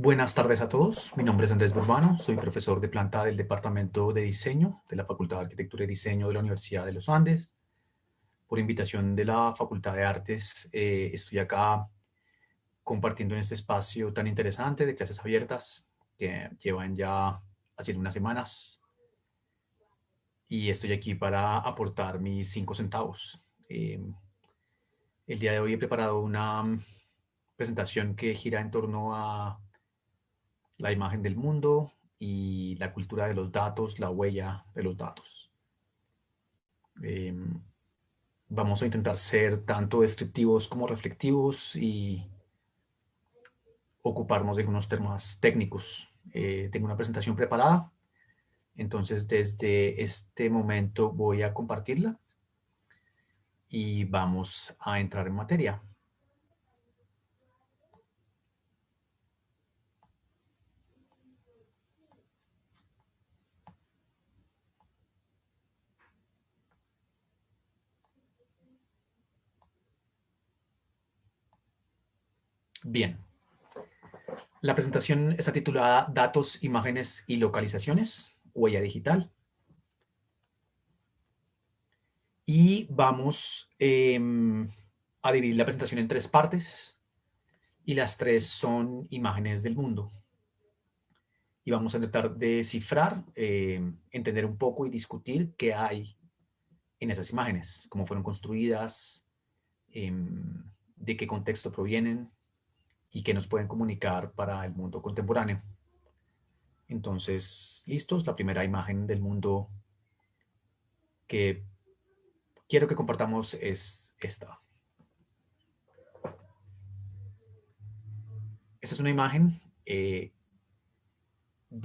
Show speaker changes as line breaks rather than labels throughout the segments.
Buenas tardes a todos. Mi nombre es Andrés Burbano. Soy profesor de planta del Departamento de Diseño de la Facultad de Arquitectura y Diseño de la Universidad de los Andes. Por invitación de la Facultad de Artes, estoy acá compartiendo en este espacio tan interesante de clases abiertas que llevan ya haciendo unas semanas. Y estoy aquí para aportar mis 5 centavos. El día de hoy he preparado una presentación que gira en torno a la imagen del mundo y la cultura de los datos, la huella de los datos. Vamos a intentar ser tanto descriptivos como reflectivos y ocuparnos de unos temas técnicos. Tengo una presentación preparada, entonces desde este momento voy a compartirla y vamos a entrar en materia. Bien, la presentación está titulada Datos, Imágenes y Localizaciones, Huella Digital. Y vamos a dividir la presentación en 3 partes y las 3 son imágenes del mundo. Y vamos a tratar de descifrar, entender un poco y discutir qué hay en esas imágenes, cómo fueron construidas, de qué contexto provienen y qué nos pueden comunicar para el mundo contemporáneo. Entonces, ¿listos? La primera imagen del mundo que quiero que compartamos es esta. Esta es una imagen de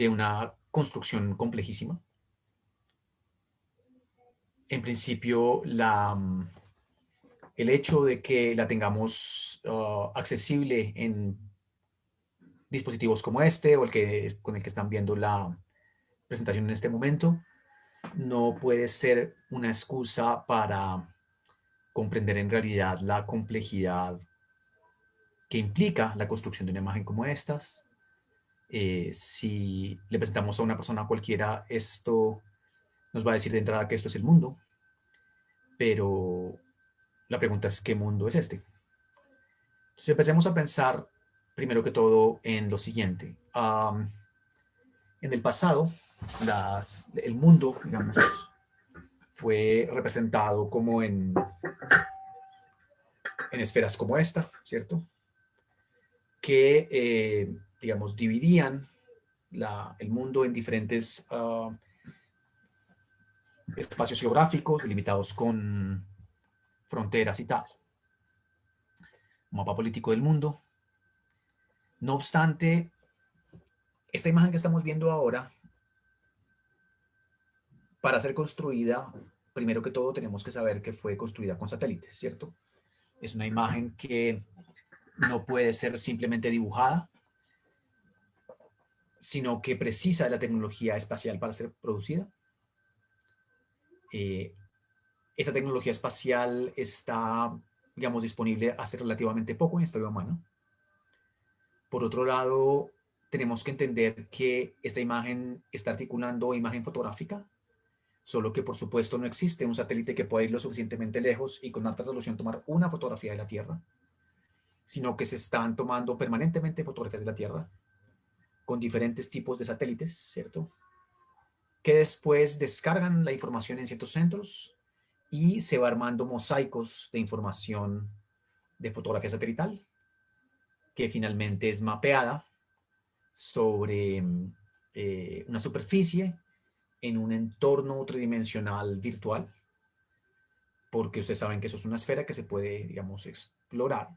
una construcción complejísima. En principio, el hecho de que la tengamos accesible en dispositivos como este o con el que están viendo la presentación en este momento, no puede ser una excusa para comprender en realidad la complejidad que implica la construcción de una imagen como estas. Si le presentamos a una persona cualquiera, esto nos va a decir de entrada que esto es el mundo, pero la pregunta es, ¿qué mundo es este? Entonces empecemos a pensar, primero que todo, en lo siguiente. En el pasado, el mundo, digamos, fue representado como en esferas como esta, ¿cierto? Que, digamos, dividían el mundo en diferentes espacios geográficos delimitados con fronteras y tal. Un mapa político del mundo. No obstante, esta imagen que estamos viendo ahora, para ser construida, primero que todo tenemos que saber que fue construida con satélites, ¿cierto? Es una imagen que no puede ser simplemente dibujada, sino que precisa de la tecnología espacial para ser producida. Esa tecnología espacial está, digamos, disponible hace relativamente poco en historia humana. Por otro lado, tenemos que entender que esta imagen está articulando imagen fotográfica, solo que por supuesto no existe un satélite que pueda ir lo suficientemente lejos y con alta resolución tomar una fotografía de la Tierra, sino que se están tomando permanentemente fotografías de la Tierra con diferentes tipos de satélites, ¿cierto? Que después descargan la información en ciertos centros y se va armando mosaicos de información de fotografía satelital que finalmente es mapeada sobre una superficie en un entorno tridimensional virtual, porque ustedes saben que eso es una esfera que se puede, digamos, explorar.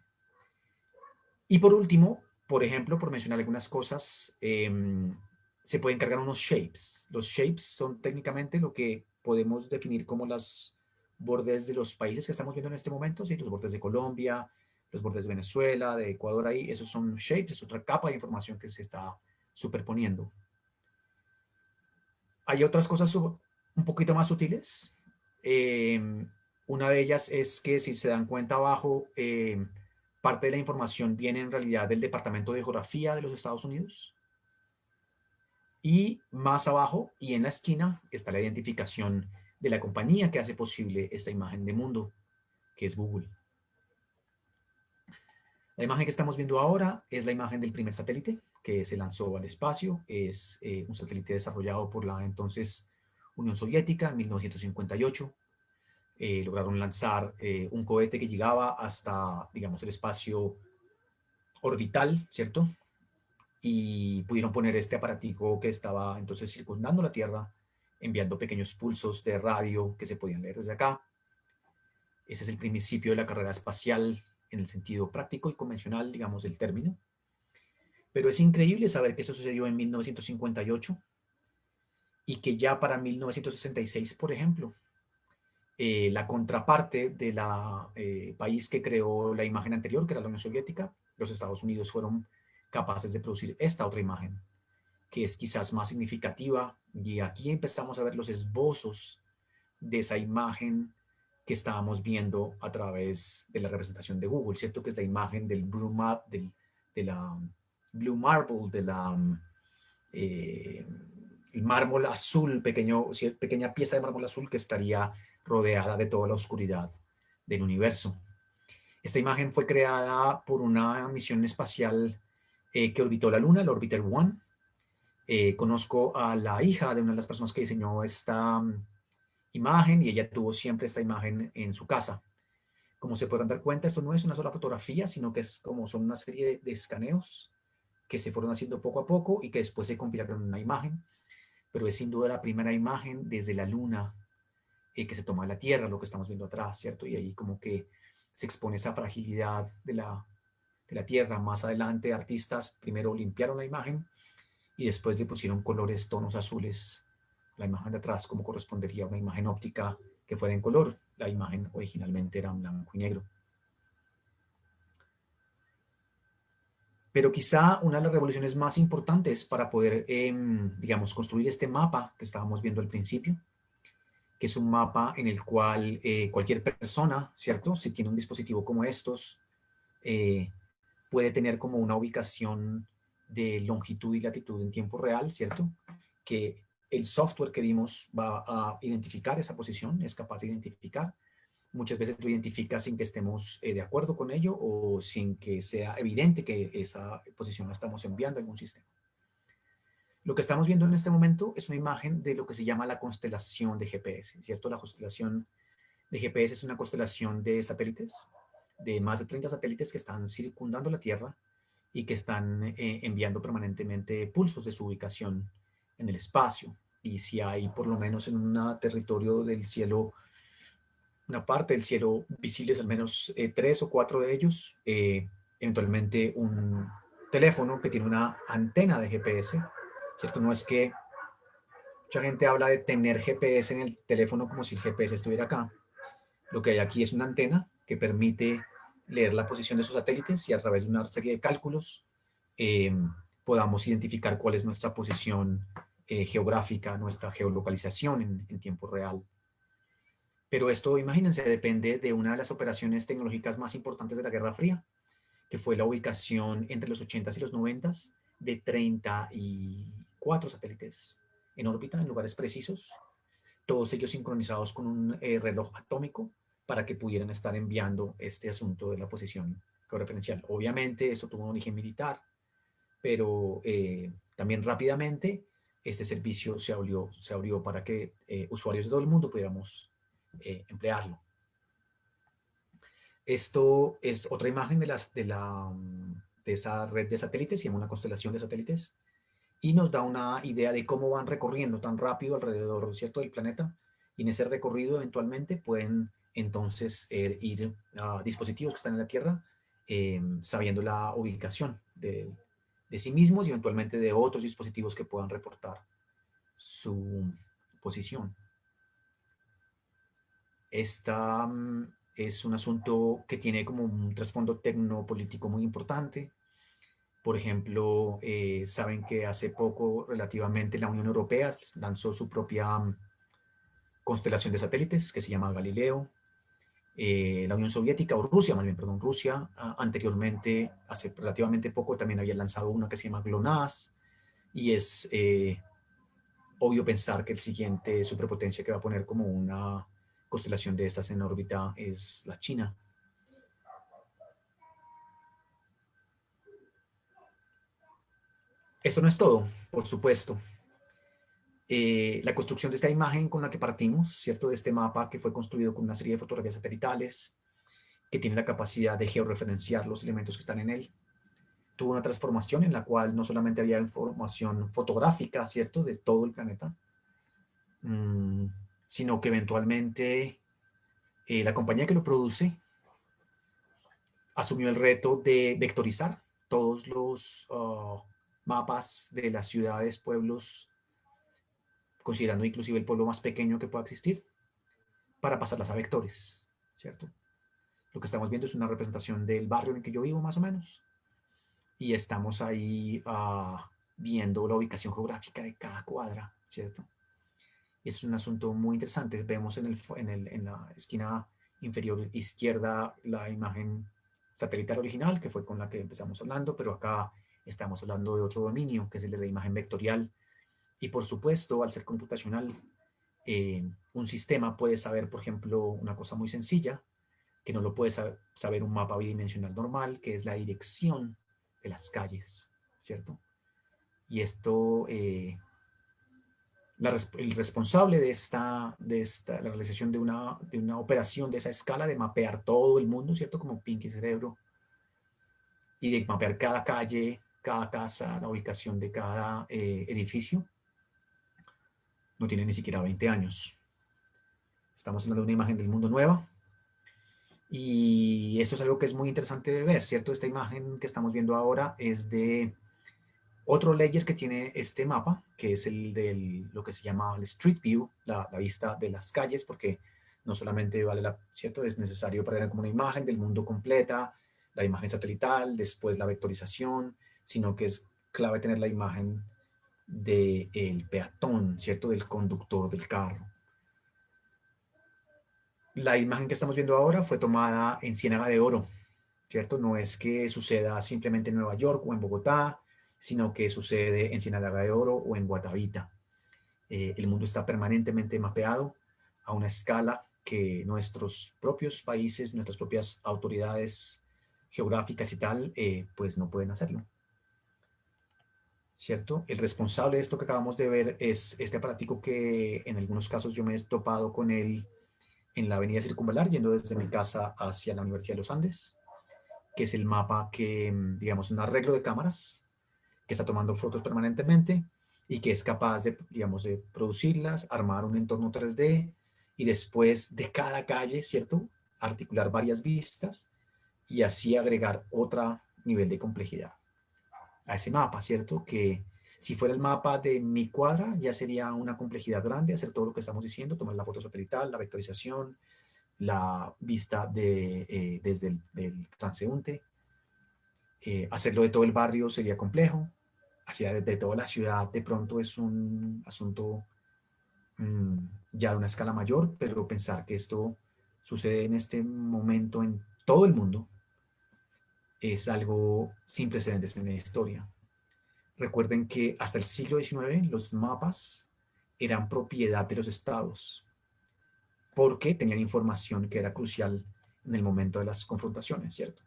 Y por último, por ejemplo, por mencionar algunas cosas, se pueden cargar unos shapes. Los shapes son técnicamente lo que podemos definir como los bordes de los países que estamos viendo en este momento, ¿sí? Los bordes de Colombia, los bordes de Venezuela, de Ecuador, ahí, esos son shapes, es otra capa de información que se está superponiendo. Hay otras cosas un poquito más sutiles. Una de ellas es que si se dan cuenta abajo, parte de la información viene en realidad del Departamento de Geografía de los Estados Unidos. Y más abajo y en la esquina está la identificación de la compañía que hace posible esta imagen de mundo, que es Google. La imagen que estamos viendo ahora es la imagen del primer satélite que se lanzó al espacio. Es un satélite desarrollado por la entonces Unión Soviética en 1958. Lograron lanzar un cohete que llegaba hasta, digamos, el espacio orbital, ¿cierto? Y pudieron poner este aparatico que estaba entonces circundando la Tierra, enviando pequeños pulsos de radio que se podían leer desde acá. Ese es el principio de la carrera espacial en el sentido práctico y convencional, digamos, del término. Pero es increíble saber que eso sucedió en 1958 y que ya para 1966, por ejemplo, la contraparte de la país que creó la imagen anterior, que era la Unión Soviética, los Estados Unidos, fueron capaces de producir esta otra imagen, que es quizás más significativa, y aquí empezamos a ver los esbozos de esa imagen que estábamos viendo a través de la representación de Google, ¿cierto? Que es la imagen del Blue Map, de la Blue Marble, de la el mármol azul, pequeña pieza de mármol azul que estaría rodeada de toda la oscuridad del universo. Esta imagen fue creada por una misión espacial que orbitó la Luna, el Orbiter One. Conozco a la hija de una de las personas que diseñó esta imagen y ella tuvo siempre esta imagen en su casa. Como se podrán dar cuenta, esto no es una sola fotografía, sino que es como son una serie de escaneos que se fueron haciendo poco a poco y que después se compilaron en una imagen, pero es sin duda la primera imagen desde la Luna que se toma de la Tierra, lo que estamos viendo atrás, ¿cierto? Y ahí como que se expone esa fragilidad de la Tierra. Más adelante, artistas primero limpiaron la imagen y después le pusieron colores, tonos azules, la imagen de atrás, como correspondería a una imagen óptica que fuera en color. La imagen originalmente era en blanco y negro. Pero quizá una de las revoluciones más importantes para poder, digamos, construir este mapa que estábamos viendo al principio, que es un mapa en el cual cualquier persona, ¿cierto? Si tiene un dispositivo como estos, eh, puede tener como una ubicación de longitud y latitud en tiempo real, ¿cierto? Que el software que vimos va a identificar esa posición, es capaz de identificar. Muchas veces lo identifica sin que estemos de acuerdo con ello o sin que sea evidente que esa posición la estamos enviando a algún sistema. Lo que estamos viendo en este momento es una imagen de lo que se llama la constelación de GPS, ¿cierto? La constelación de GPS es una constelación de satélites, de más de 30 satélites que están circundando la Tierra y que están enviando permanentemente pulsos de su ubicación en el espacio. Y si hay por lo menos en un territorio del cielo, una parte del cielo visibles al menos 3 o 4 de ellos, eventualmente un teléfono que tiene una antena de GPS, ¿cierto? No es que mucha gente habla de tener GPS en el teléfono como si el GPS estuviera acá. Lo que hay aquí es una antena que permite leer la posición de sus satélites y a través de una serie de cálculos eh, podamos identificar cuál es nuestra posición geográfica, nuestra geolocalización en tiempo real. Pero esto, imagínense, depende de una de las operaciones tecnológicas más importantes de la Guerra Fría, que fue la ubicación entre los 80s y los 90s de 34 satélites en órbita, en lugares precisos, todos ellos sincronizados con un reloj atómico para que pudieran estar enviando este asunto de la posición georreferencial. Obviamente esto tuvo un origen militar, pero también rápidamente este servicio se abrió para que usuarios de todo el mundo pudiéramos emplearlo. Esto es otra imagen de esa red de satélites, se llama una constelación de satélites, y nos da una idea de cómo van recorriendo tan rápido alrededor, ¿cierto?, del planeta, y en ese recorrido eventualmente pueden entonces ir a dispositivos que están en la Tierra sabiendo la ubicación de sí mismos y eventualmente de otros dispositivos que puedan reportar su posición. Esta es un asunto que tiene como un trasfondo tecnopolítico muy importante. Por ejemplo, saben que hace poco relativamente la Unión Europea lanzó su propia constelación de satélites que se llama Galileo. La Unión Soviética, o Rusia más bien, perdón, Rusia anteriormente, hace relativamente poco, también había lanzado una que se llama GLONASS, y es obvio pensar que el siguiente superpotencia que va a poner como una constelación de estas en órbita es la China. Esto no es todo, por supuesto. La construcción de esta imagen con la que partimos, ¿cierto? De este mapa que fue construido con una serie de fotografías satelitales, que tiene la capacidad de georreferenciar los elementos que están en él. Tuvo una transformación en la cual no solamente había información fotográfica, ¿cierto? De todo el planeta, mmm, sino que eventualmente la compañía que lo produce asumió el reto de vectorizar todos los mapas de las ciudades, pueblos, considerando inclusive el pueblo más pequeño que pueda existir, para pasarlas a vectores, ¿cierto? Lo que estamos viendo es una representación del barrio en el que yo vivo, más o menos, y estamos ahí viendo la ubicación geográfica de cada cuadra, ¿cierto? Es un asunto muy interesante. Vemos en la esquina inferior izquierda la imagen satelital original, que fue con la que empezamos hablando, pero acá estamos hablando de otro dominio, que es el de la imagen vectorial. Y por supuesto, al ser computacional, un sistema puede saber, por ejemplo, una cosa muy sencilla, que no lo puede saber un mapa bidimensional normal, que es la dirección de las calles, ¿cierto? Y esto, el responsable la realización de una operación de esa escala, de mapear todo el mundo, ¿cierto? Como Pinky Cerebro, y de mapear cada calle, cada casa, la ubicación de cada edificio, no tiene ni siquiera 20 años. Estamos hablando de una imagen del mundo nueva, y esto es algo que es muy interesante de ver, ¿cierto? Esta imagen que estamos viendo ahora es de otro layer que tiene este mapa, que es el de lo que se llama el Street View, la vista de las calles, porque no solamente vale ¿cierto? Es necesario para tener como una imagen del mundo completa, la imagen satelital, después la vectorización, sino que es clave tener la imagen del peatón, ¿cierto? Del conductor del carro. La imagen que estamos viendo ahora fue tomada en Ciénaga de Oro, ¿cierto? No es que suceda simplemente en Nueva York o en Bogotá, sino que sucede en Ciénaga de Oro o en Guatavita. El mundo está permanentemente mapeado a una escala que nuestros propios países, nuestras propias autoridades geográficas y tal, pues no pueden hacerlo, ¿cierto? El responsable de esto que acabamos de ver es este aparatico que en algunos casos yo me he topado con él en la avenida Circunvalar, yendo desde mi casa hacia la Universidad de los Andes, que es el mapa que, digamos, un arreglo de cámaras que está tomando fotos permanentemente y que es capaz de, digamos, de producirlas, armar un entorno 3D y después de cada calle, ¿cierto? Articular varias vistas y así agregar otro nivel de complejidad a ese mapa, ¿cierto? Que si fuera el mapa de mi cuadra, ya sería una complejidad grande hacer todo lo que estamos diciendo, tomar la foto satelital, la vectorización, la vista desde el transeúnte. Hacerlo de todo el barrio sería complejo, hacia de toda la ciudad de pronto es un asunto mmm, ya de una escala mayor, pero pensar que esto sucede en este momento en todo el mundo es algo sin precedentes en la historia. Recuerden que hasta el siglo XIX los mapas eran propiedad de los estados porque tenían información que era crucial en el momento de las confrontaciones, ¿cierto?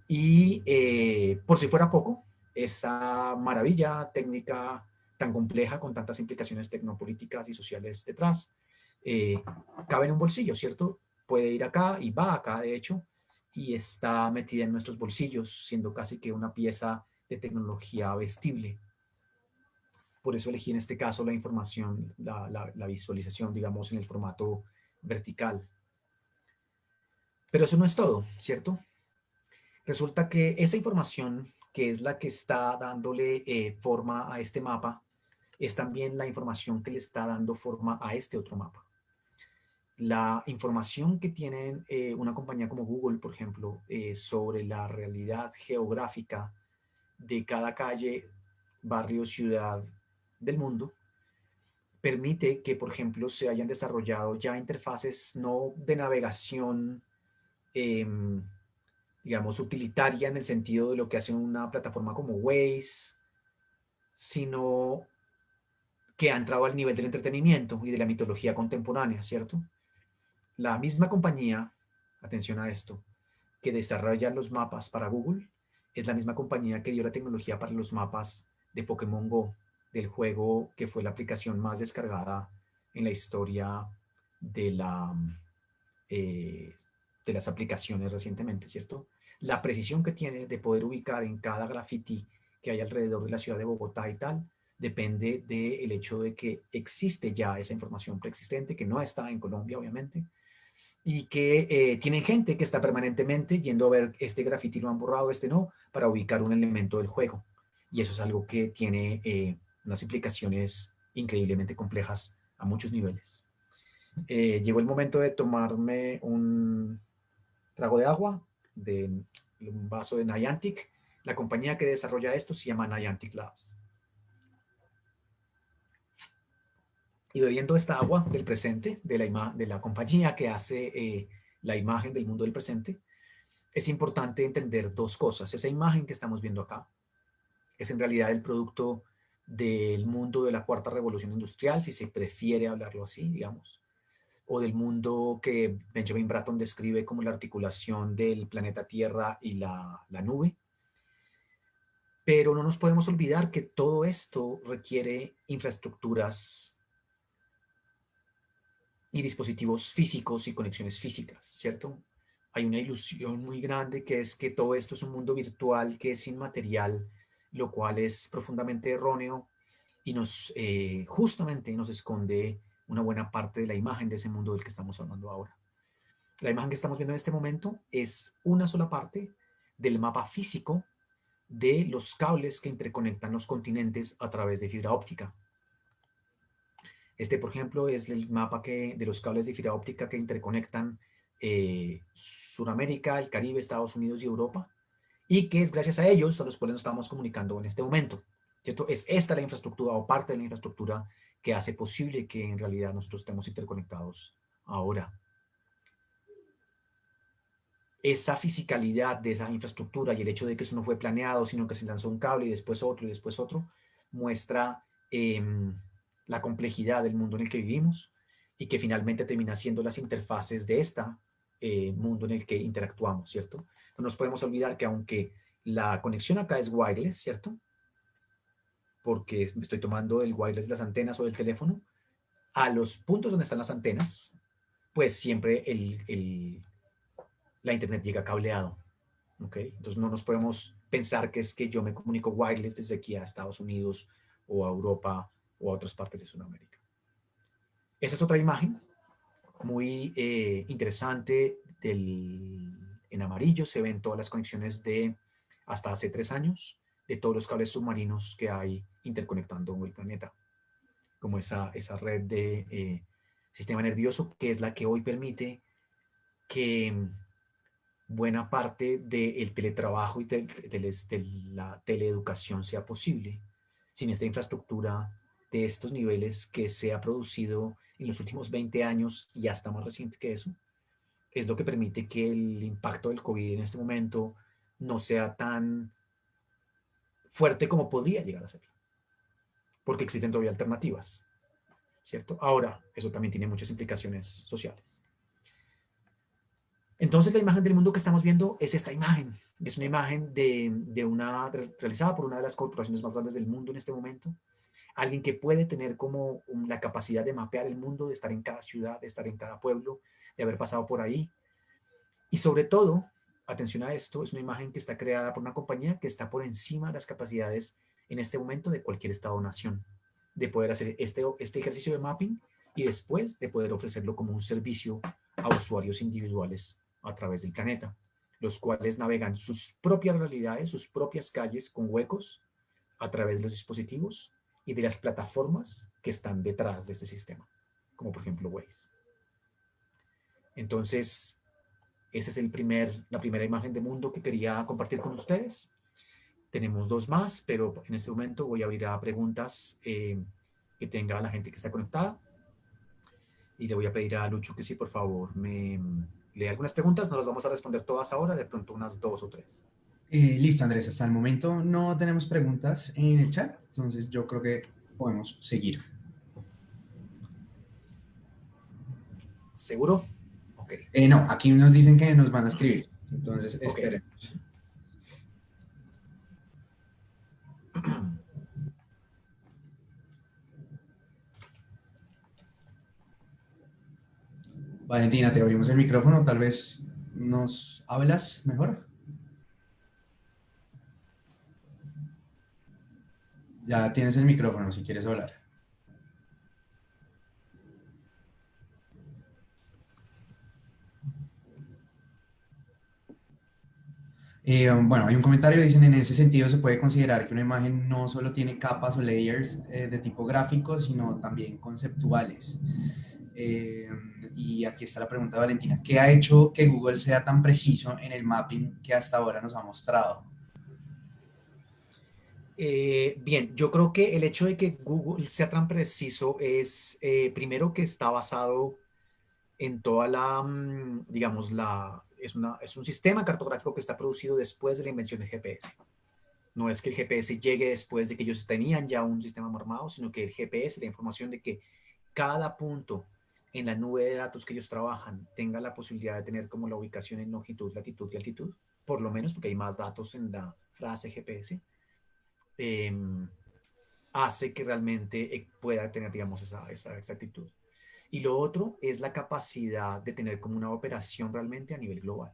Y por si fuera poco, esa maravilla técnica tan compleja, con tantas implicaciones tecnopolíticas y sociales detrás, eh, cabe en un bolsillo, ¿cierto? Puede ir acá y va acá, de hecho, y está metida en nuestros bolsillos, siendo casi que una pieza de tecnología vestible. Por eso elegí en este caso la información, la visualización, digamos, en el formato vertical. Pero eso no es todo, ¿cierto? Resulta que esa información, que es la que está dándole forma a este mapa, es también la información que le está dando forma a este otro mapa. La información que tiene una compañía como Google, por ejemplo, sobre la realidad geográfica de cada calle, barrio, ciudad del mundo, permite que, por ejemplo, se hayan desarrollado ya interfaces no de navegación, em, digamos, utilitaria en el sentido de lo que hace una plataforma como Waze, sino que ha entrado al nivel del entretenimiento y de la mitología contemporánea, ¿cierto? La misma compañía, atención a esto, que desarrolla los mapas para Google, es la misma compañía que dio la tecnología para los mapas de Pokémon Go, del juego que fue la aplicación más descargada en la historia de, eh, de las aplicaciones recientemente, ¿cierto? La precisión que tiene de poder ubicar en cada graffiti que hay alrededor de la ciudad de Bogotá y tal, depende del hecho de que existe ya esa información preexistente, que no está en Colombia, obviamente, y que tienen gente que está permanentemente yendo a ver este graffiti lo han borrado, este no, para ubicar un elemento del juego. Y eso es algo que tiene unas implicaciones increíblemente complejas a muchos niveles. Llegó el momento de tomarme un trago de agua, de un vaso de Niantic. La compañía que desarrolla esto se llama Niantic Labs. Y bebiendo esta agua del presente, de la compañía que hace la imagen del mundo del presente, es importante entender dos cosas. Esa imagen que estamos viendo acá es en realidad el producto del mundo de la cuarta revolución industrial, si se prefiere hablarlo así, digamos, o del mundo que Benjamin Bratton describe como la articulación del planeta Tierra y la nube. Pero no nos podemos olvidar que todo esto requiere infraestructuras y dispositivos físicos y conexiones físicas, ¿cierto? Hay una ilusión muy grande que es que todo esto es un mundo virtual que es inmaterial, lo cual es profundamente erróneo y justamente nos esconde una buena parte de la imagen de ese mundo del que estamos hablando ahora. La imagen que estamos viendo en este momento es una sola parte del mapa físico de los cables que interconectan los continentes a través de fibra óptica. Este, por ejemplo, es el mapa de los cables de fibra óptica que interconectan Sudamérica, el Caribe, Estados Unidos y Europa, y que es gracias a ellos a los cuales nos estamos comunicando en este momento, ¿cierto? Es esta la infraestructura o parte de la infraestructura que hace posible que en realidad nosotros estemos interconectados ahora. Esa fisicalidad de esa infraestructura y el hecho de que eso no fue planeado, sino que se lanzó un cable y después otro, muestra la complejidad del mundo en el que vivimos y que finalmente termina siendo las interfaces de este mundo en el que interactuamos, ¿cierto? No nos podemos olvidar que aunque la conexión acá es wireless, ¿cierto? Porque estoy tomando el wireless de las antenas o del teléfono, a los puntos donde están las antenas, pues siempre la internet llega cableado. ¿Okay? Entonces no nos podemos pensar que es que yo me comunico wireless desde aquí a Estados Unidos o a Europa o a otras partes de Sudamérica. Esa es otra imagen muy interesante. En amarillo se ven todas las conexiones de hasta hace 3 años de todos los cables submarinos que hay interconectando el planeta, como esa red de sistema nervioso que es la que hoy permite que buena parte del teletrabajo y de la teleeducación sea posible sin esta infraestructura de estos niveles que se ha producido en los últimos 20 años y hasta más reciente que eso, es lo que permite que el impacto del COVID en este momento no sea tan fuerte como podría llegar a ser, porque existen todavía alternativas, ¿cierto? Ahora, eso también tiene muchas implicaciones sociales. Entonces la imagen del mundo que estamos viendo es esta imagen. Es una imagen realizada por una de las corporaciones más grandes del mundo en este momento. Alguien que puede tener como la capacidad de mapear el mundo, de estar en cada ciudad, de estar en cada pueblo, de haber pasado por ahí. Y sobre todo, atención a esto, es una imagen que está creada por una compañía que está por encima de las capacidades en este momento de cualquier estado o nación, de poder hacer este ejercicio de mapping y después de poder ofrecerlo como un servicio a usuarios individuales a través del planeta, los cuales navegan sus propias realidades, sus propias calles con huecos a través de los dispositivos y de las plataformas que están detrás de este sistema, como por ejemplo Waze. Entonces, esa es la primera imagen de mundo que quería compartir con ustedes. Tenemos 2 más, pero en este momento voy a abrir a preguntas que tenga la gente que está conectada. Y le voy a pedir a Lucho que sí, por favor, me lea algunas preguntas. No las vamos a responder todas ahora, de pronto unas dos o tres.
Listo, Andrés. Hasta el momento no tenemos preguntas en el chat, entonces yo creo que podemos seguir.
¿Seguro? Ok.
No, aquí nos dicen que nos van a escribir, entonces
Ok.
esperemos. Valentina, te abrimos el micrófono, tal vez nos hablas mejor. Ya tienes el micrófono si quieres hablar. Bueno, hay un comentario, dicen, en ese sentido se puede considerar que una imagen no solo tiene capas o layers de tipo gráfico, sino también conceptuales. Eh, y aquí está la pregunta de Valentina. ¿Qué ha hecho que Google sea tan preciso en el mapping que hasta ahora nos ha mostrado?
Bien, yo creo que el hecho de que Google sea tan preciso es, primero, que está basado en toda la, digamos, es un sistema cartográfico que está producido después de la invención del GPS. No es que el GPS llegue después de que ellos tenían ya un sistema armado, sino que el GPS, la información de que cada punto en la nube de datos que ellos trabajan tenga la posibilidad de tener como la ubicación en longitud, latitud y altitud, por lo menos porque hay más datos en la frase GPS, eh, hace que realmente pueda tener, digamos, esa exactitud. Y lo otro es la capacidad de tener como una operación realmente a nivel global.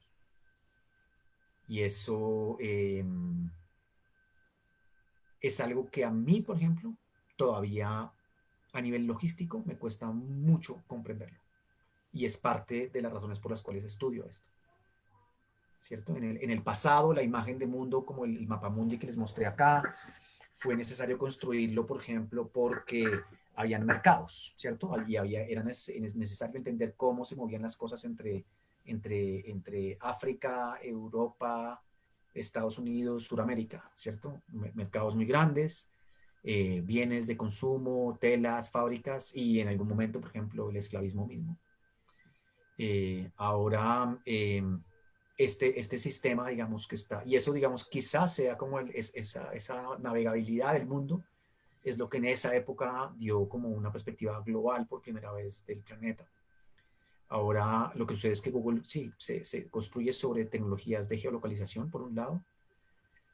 Y eso es algo que a mí, por ejemplo, todavía a nivel logístico me cuesta mucho comprenderlo. Y es parte de las razones por las cuales estudio esto. ¿Cierto? En el pasado, la imagen de mundo como el mapamundi que les mostré acá, fue necesario construirlo, por ejemplo, porque habían mercados, ¿cierto? Y era necesario entender cómo se movían las cosas entre África, Europa, Estados Unidos, Suramérica, ¿cierto? Mercados muy grandes, bienes de consumo, telas, fábricas y en algún momento, por ejemplo, el esclavismo mismo. Ahora, este sistema, digamos que está, y eso, digamos, quizás sea como esa navegabilidad del mundo, es lo que en esa época dio como una perspectiva global por primera vez del planeta. Ahora lo que sucede es que Google sí se construye sobre tecnologías de geolocalización, por un lado,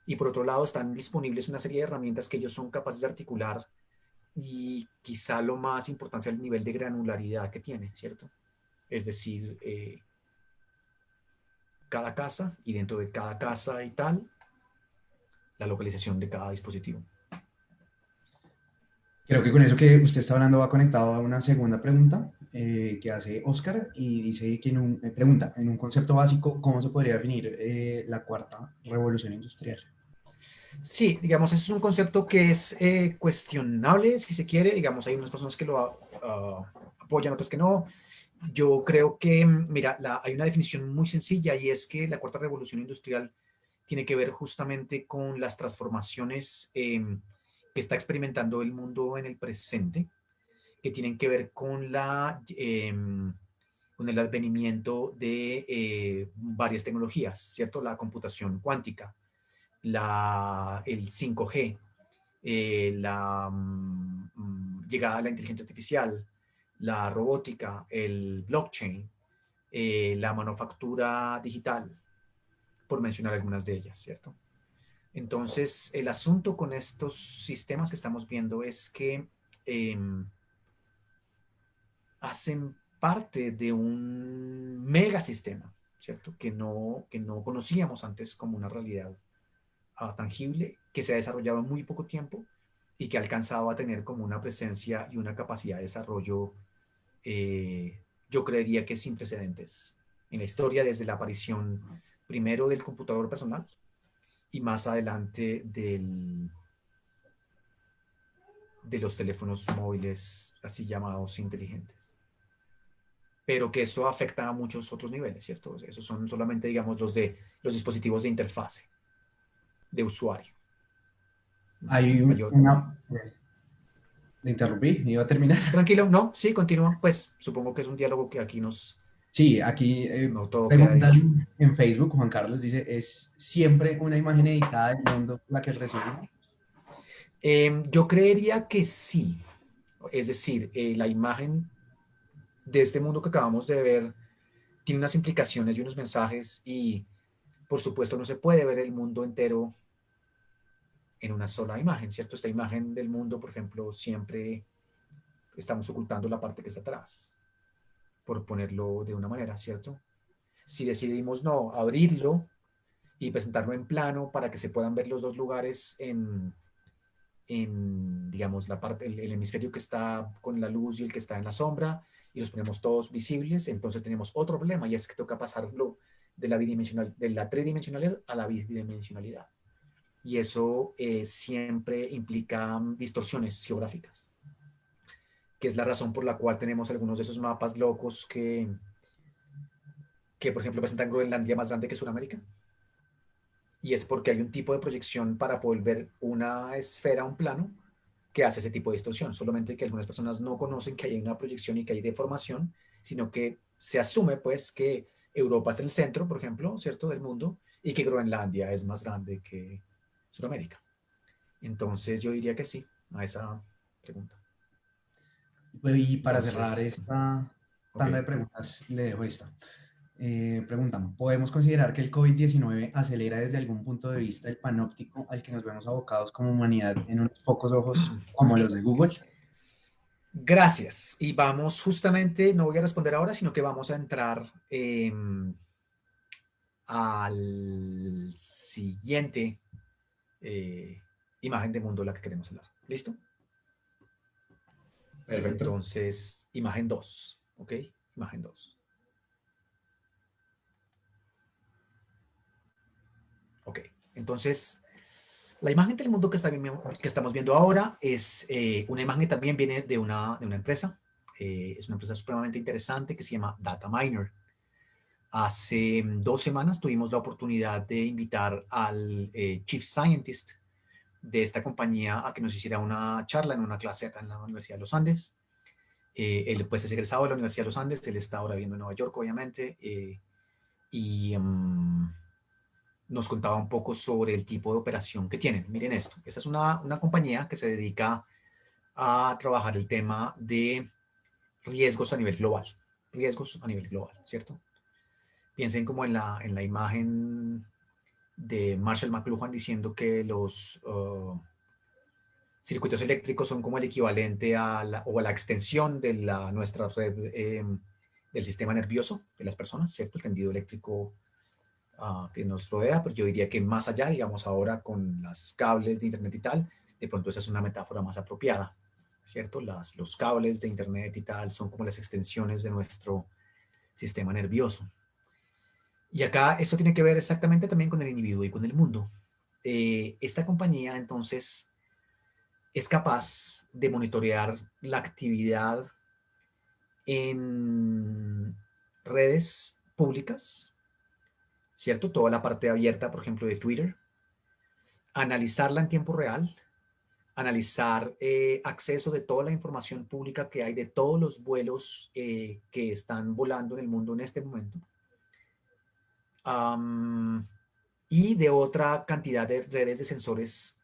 y por otro lado están disponibles una serie de herramientas que ellos son capaces de articular y quizá lo más importante es el nivel de granularidad que tiene, ¿cierto? Es decir, cada casa y dentro de cada casa y tal, la localización de cada dispositivo.
Creo que con eso que usted está hablando va conectado a una segunda pregunta que hace Oscar y dice que pregunta, en un concepto básico, ¿cómo se podría definir la cuarta revolución industrial?
Sí, digamos, ese es un concepto que es cuestionable, si se quiere. Digamos, hay unas personas que lo apoyan, otras que no. Yo creo que, mira, hay una definición muy sencilla y es que la cuarta revolución industrial tiene que ver justamente con las transformaciones que está experimentando el mundo en el presente, que tienen que ver con el advenimiento de varias tecnologías, ¿cierto? La computación cuántica, el 5G, la llegada a la inteligencia artificial, la robótica, el blockchain, la manufactura digital, por mencionar algunas de ellas, ¿cierto? Entonces, el asunto con estos sistemas que estamos viendo es que eh, hacen parte de un megasistema, ¿cierto? Que no conocíamos antes como una realidad tangible, que se ha desarrollado en muy poco tiempo y que ha alcanzado a tener como una presencia y una capacidad de desarrollo, yo creería que sin precedentes en la historia, desde la aparición primero del computador personal y más adelante de los teléfonos móviles así llamados inteligentes. Pero que eso afecta a muchos otros niveles, ¿cierto? Esos son solamente, digamos, los dispositivos de interfase, de usuario.
Hay
Hay otro.
una, Le interrumpí, iba a terminar.
Tranquilo, no, sí, continúa. Pues supongo que es un diálogo que aquí
Sí, aquí
no todo queda dicho.
preguntan en Facebook, Juan Carlos dice, ¿es siempre una imagen editada del mundo la que recibimos?
Yo creería que sí. Es decir, la imagen de este mundo que acabamos de ver tiene unas implicaciones y unos mensajes y, por supuesto, no se puede ver el mundo entero en una sola imagen, ¿cierto? Esta imagen del mundo, por ejemplo, siempre estamos ocultando la parte que está atrás, por ponerlo de una manera, ¿cierto? Si decidimos no abrirlo y presentarlo en plano para que se puedan ver los dos lugares digamos, la parte, el hemisferio que está con la luz y el que está en la sombra, y los ponemos todos visibles, entonces tenemos otro problema, y es que toca pasarlo de la tridimensionalidad a la bidimensionalidad. Y eso siempre implica distorsiones geográficas, que es la razón por la cual tenemos algunos de esos mapas locos que por ejemplo, presentan Groenlandia más grande que Sudamérica. Y es porque hay un tipo de proyección para poder ver una esfera, un plano, que hace ese tipo de distorsión. Solamente que algunas personas no conocen que hay una proyección y que hay deformación, sino que se asume pues que Europa está en el centro, por ejemplo, ¿cierto?, del mundo, y que Groenlandia es más grande que Sudamérica. Entonces yo diría que sí a esa pregunta.
Y para cerrar
Entonces,
esta
ok.
tanda de preguntas, le dejo esta. Preguntan, ¿podemos considerar que el COVID-19 acelera desde algún punto de vista el panóptico al que nos vemos abocados como humanidad en unos pocos ojos como los de Google?
Gracias. Y vamos justamente, no voy a responder ahora, sino que vamos a entrar al siguiente eh, imagen de mundo de la que queremos hablar. ¿Listo?
Perfecto.
Entonces, imagen 2. ¿Ok? Imagen 2. Ok. Entonces, la imagen del mundo que estamos viendo ahora es una imagen que también viene de una empresa. Es una empresa supremamente interesante que se llama Dataminer. Hace 2 semanas tuvimos la oportunidad de invitar al Chief Scientist de esta compañía a que nos hiciera una charla en una clase acá en la Universidad de los Andes. Él pues es egresado de la Universidad de los Andes, él está ahora viviendo en Nueva York, obviamente, y nos contaba un poco sobre el tipo de operación que tienen. Miren esto, esta es una compañía que se dedica a trabajar el tema de riesgos a nivel global, riesgos a nivel global, ¿cierto? Piensen como en la imagen de Marshall McLuhan diciendo que los circuitos eléctricos son como el equivalente o a la extensión de nuestra red del sistema nervioso de las personas, ¿cierto? El tendido eléctrico que nos rodea, pero yo diría que más allá, digamos ahora con los cables de internet y tal, de pronto esa es una metáfora más apropiada, ¿cierto? Los cables de internet y tal son como las extensiones de nuestro sistema nervioso. Y acá esto tiene que ver exactamente también con el individuo y con el mundo. Esta compañía entonces es capaz de monitorear la actividad en redes públicas, ¿cierto? Toda la parte abierta, por ejemplo, de Twitter, analizarla en tiempo real, analizar acceso de toda la información pública que hay de todos los vuelos que están volando en el mundo en este momento. Um, y de otra cantidad de redes de sensores,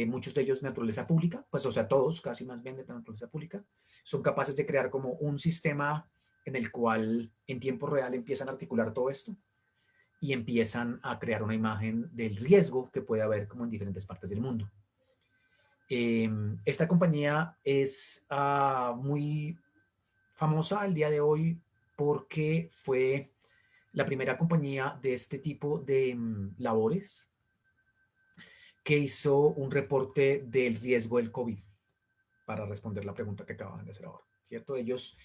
muchos de ellos de naturaleza pública, pues o sea, todos, casi más bien de naturaleza pública, son capaces de crear como un sistema en el cual en tiempo real empiezan a articular todo esto y empiezan a crear una imagen del riesgo que puede haber como en diferentes partes del mundo. Esta compañía es muy famosa el día de hoy porque fue la primera compañía de este tipo de labores que hizo un reporte del riesgo del COVID para responder la pregunta que acaban de hacer ahora, ¿cierto? Ellos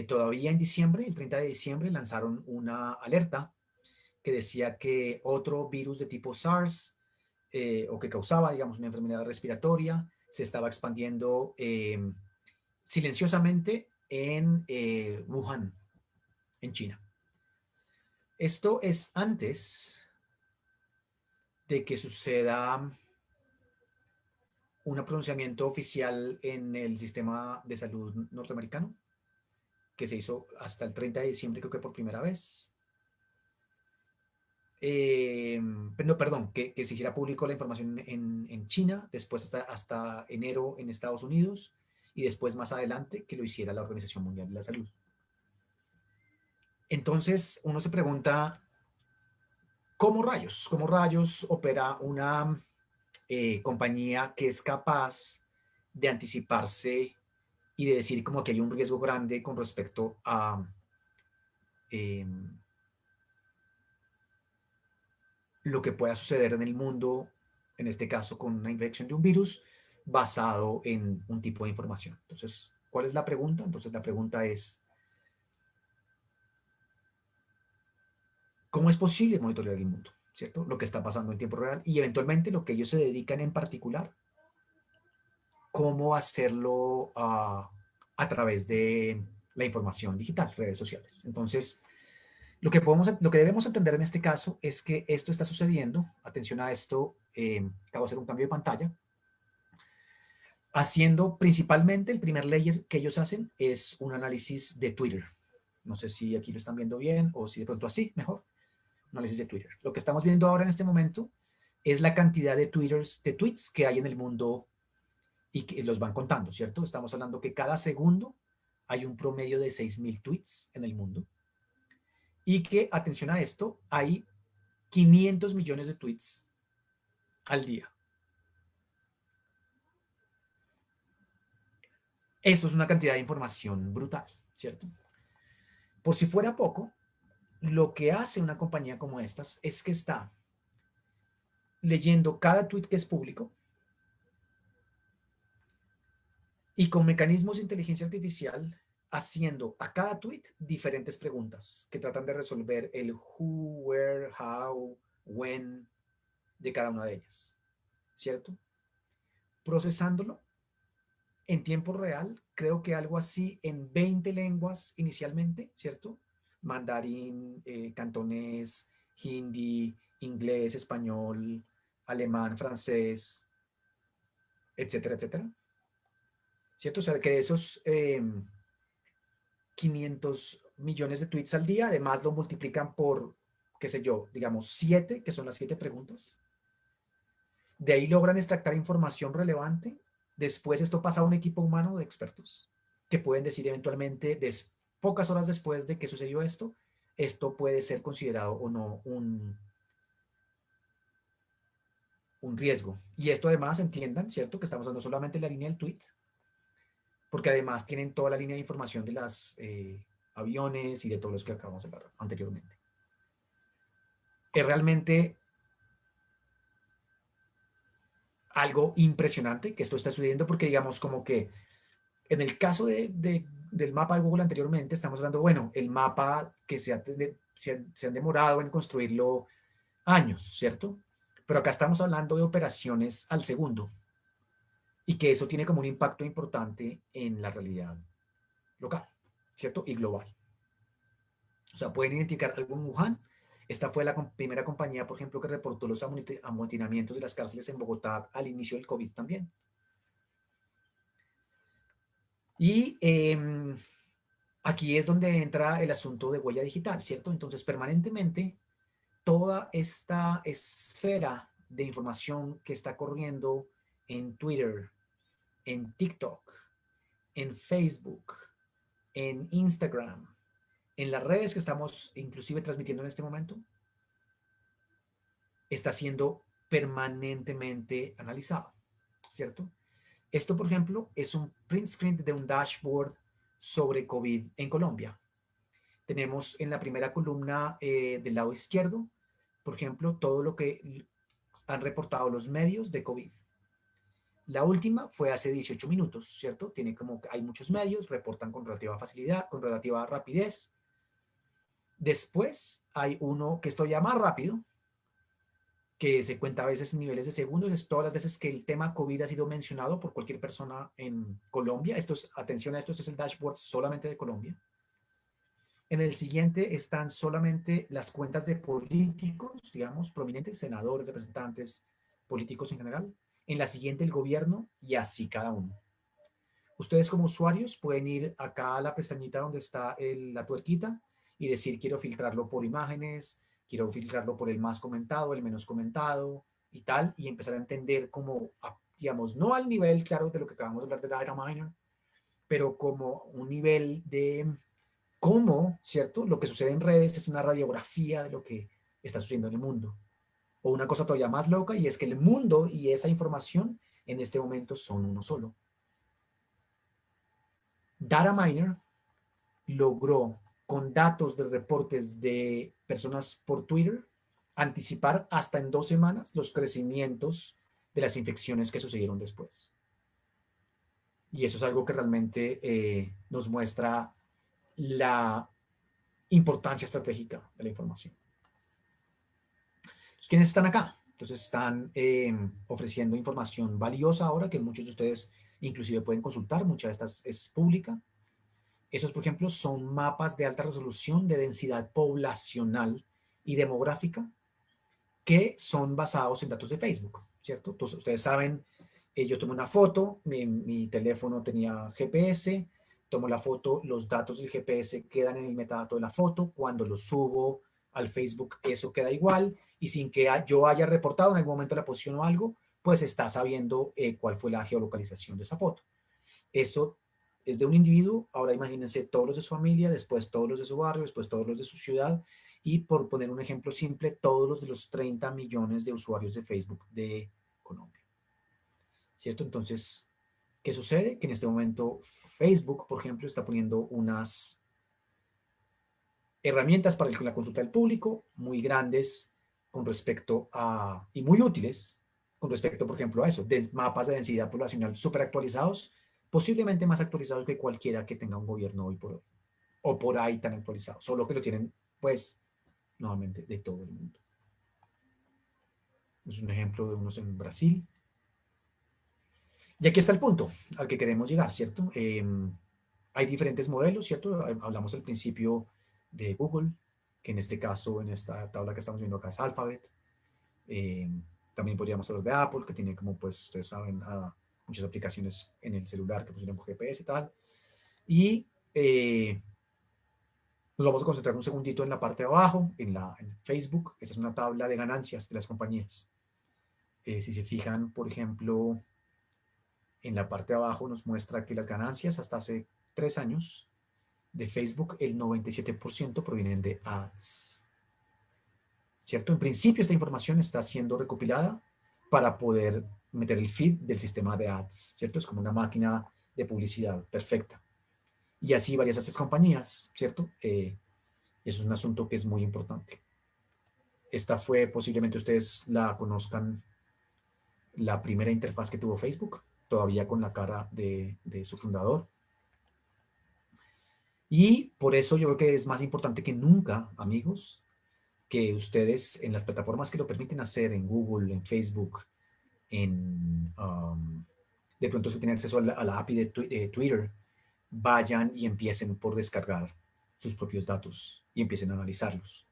todavía en diciembre, el 30 de diciembre, lanzaron una alerta que decía que otro virus de tipo SARS o que causaba, digamos, una enfermedad respiratoria se estaba expandiendo silenciosamente en Wuhan, en China. Esto es antes de que suceda un pronunciamiento oficial en el sistema de salud norteamericano, que se hizo hasta el 30 de diciembre, creo que por primera vez. No, perdón, que se hiciera público la información en China, después hasta enero en Estados Unidos, y después más adelante que lo hiciera la Organización Mundial de la Salud. Entonces uno se pregunta, cómo rayos opera una compañía que es capaz de anticiparse y de decir como que hay un riesgo grande con respecto a eh, lo que pueda suceder en el mundo, en este caso con una infección de un virus, basado en un tipo de información? Entonces, ¿cuál es la pregunta? Entonces, la pregunta es, ¿cómo es posible monitorear el mundo? ¿Cierto? Lo que está pasando en tiempo real y eventualmente lo que ellos se dedican en particular, cómo hacerlo a través de la información digital, redes sociales. Entonces, lo que debemos entender en este caso es que esto está sucediendo, atención a esto, acabo de hacer un cambio de pantalla, haciendo principalmente el primer layer que ellos hacen es un análisis de Twitter. No sé si aquí lo están viendo bien o si de pronto así, mejor. Un análisis de Twitter. Lo que estamos viendo ahora en este momento es la cantidad de tweets que hay en el mundo y que los van contando, ¿cierto? Estamos hablando que cada segundo hay un promedio de 6.000 tweets en el mundo y que, atención a esto, hay 500 millones de tweets al día. Esto es una cantidad de información brutal, ¿cierto? Por si fuera poco, lo que hace una compañía como estas es que está leyendo cada tweet que es público y con mecanismos de inteligencia artificial haciendo a cada tweet diferentes preguntas que tratan de resolver el who, where, how, when de cada una de ellas, ¿cierto? Procesándolo en tiempo real, creo que algo así en 20 lenguas inicialmente, ¿cierto? Mandarín, cantonés, hindi, inglés, español, alemán, francés, etcétera, etcétera. ¿Cierto? O sea, que de esos 500 millones de tweets al día, además lo multiplican por, qué sé yo, digamos 7, que son las 7 preguntas. De ahí logran extractar información relevante. Después esto pasa a un equipo humano de expertos que pueden decir eventualmente, pocas horas después de que sucedió esto puede ser considerado o no un riesgo. Y esto además entiendan, ¿cierto? Que estamos dando solamente la línea del tweet, porque además tienen toda la línea de información de los aviones y de todos los que acabamos de hablar anteriormente. Es realmente algo impresionante que esto está sucediendo porque digamos como que en el caso del mapa de Google anteriormente estamos hablando, bueno, el mapa que se han demorado en construirlo años, ¿cierto? Pero acá estamos hablando de operaciones al segundo y que eso tiene como un impacto importante en la realidad local, ¿cierto? Y global. O sea, pueden identificar algo en Wuhan. Esta fue la primera compañía, por ejemplo, que reportó los amotinamientos de las cárceles en Bogotá al inicio del COVID también. Y aquí es donde entra el asunto de huella digital, ¿cierto? Entonces, permanentemente, toda esta esfera de información que está corriendo en Twitter, en TikTok, en Facebook, en Instagram, en las redes que estamos inclusive transmitiendo en este momento, está siendo permanentemente analizado, ¿cierto? Esto, por ejemplo, es un print screen de un dashboard sobre COVID en Colombia. Tenemos en la primera columna del lado izquierdo, por ejemplo, todo lo que han reportado los medios de COVID. La última fue hace 18 minutos, ¿cierto? Tiene como, hay muchos medios, reportan con relativa facilidad, con relativa rapidez. Después hay uno que esto ya más rápido, que se cuenta a veces en niveles de segundos, es todas las veces que el tema COVID ha sido mencionado por cualquier persona en Colombia. Atención a esto, este es el dashboard solamente de Colombia. En el siguiente están solamente las cuentas de políticos, digamos, prominentes, senadores, representantes, políticos en general. en la siguiente el gobierno y así cada uno. Ustedes como usuarios pueden ir acá a la pestañita donde está la tuerquita y decir quiero filtrarlo por imágenes, quiero filtrarlo por el más comentado, el menos comentado y tal, y empezar a entender como, digamos, no al nivel, claro, de lo que acabamos de hablar de Data Miner, pero como un nivel de cómo, ¿cierto? Lo que sucede en redes es una radiografía de lo que está sucediendo en el mundo. O una cosa todavía más loca, y es que el mundo y esa información en este momento son uno solo. Data Miner logró, con datos de reportes de personas por Twitter, anticipar hasta en 2 semanas los crecimientos de las infecciones que sucedieron después. Y eso es algo que realmente nos muestra la importancia estratégica de la información. Entonces, ¿quiénes están acá? Entonces están ofreciendo información valiosa ahora que muchos de ustedes inclusive pueden consultar, mucha de estas es pública. Esos, por ejemplo, son mapas de alta resolución de densidad poblacional y demográfica que son basados en datos de Facebook, ¿cierto? Entonces, ustedes saben, yo tomé una foto, mi teléfono tenía GPS, tomo la foto, los datos del GPS quedan en el metadato de la foto, cuando lo subo al Facebook eso queda igual, y sin que yo haya reportado en algún momento la posición o algo, pues está sabiendo cuál fue la geolocalización de esa foto. Eso es de un individuo, ahora imagínense todos los de su familia, después todos los de su barrio, después todos los de su ciudad, y por poner un ejemplo simple, todos los de los 30 millones de usuarios de Facebook de Colombia. ¿Cierto? Entonces, ¿qué sucede? Que en este momento Facebook, por ejemplo, está poniendo unas herramientas para la consulta del público muy grandes con respecto a, y muy útiles con respecto, por ejemplo, a eso, de mapas de densidad poblacional súper actualizados, posiblemente más actualizados que cualquiera que tenga un gobierno hoy por hoy, o por ahí tan actualizados, solo que lo tienen, pues, nuevamente, de todo el mundo. Es un ejemplo de unos en Brasil. Y aquí está el punto al que queremos llegar, ¿cierto? Hay diferentes modelos, ¿cierto? Hablamos al principio de Google, que en este caso, en esta tabla que estamos viendo acá es Alphabet. También podríamos hablar de Apple, que tiene como, pues, ustedes saben, muchas aplicaciones en el celular que funcionan con GPS y tal. Y nos vamos a concentrar un segundito en la parte de abajo, en Facebook. Esta es una tabla de ganancias de las compañías. Si se fijan, por ejemplo, en la parte de abajo nos muestra que las ganancias hasta hace 3 años de Facebook, el 97% provienen de ads. ¿Cierto? En principio esta información está siendo recopilada para poder meter el feed del sistema de ads, ¿cierto? Es como una máquina de publicidad perfecta. Y así varias de estas compañías, ¿cierto? Eso es un asunto que es muy importante. Esta fue, posiblemente ustedes la conozcan, la primera interfaz que tuvo Facebook, todavía con la cara de su fundador. Y por eso yo creo que es más importante que nunca, amigos, que ustedes en las plataformas que lo permiten hacer, en Google, en Facebook, de pronto si tienen acceso a la API de Twitter, vayan y empiecen por descargar sus propios datos y empiecen a analizarlos.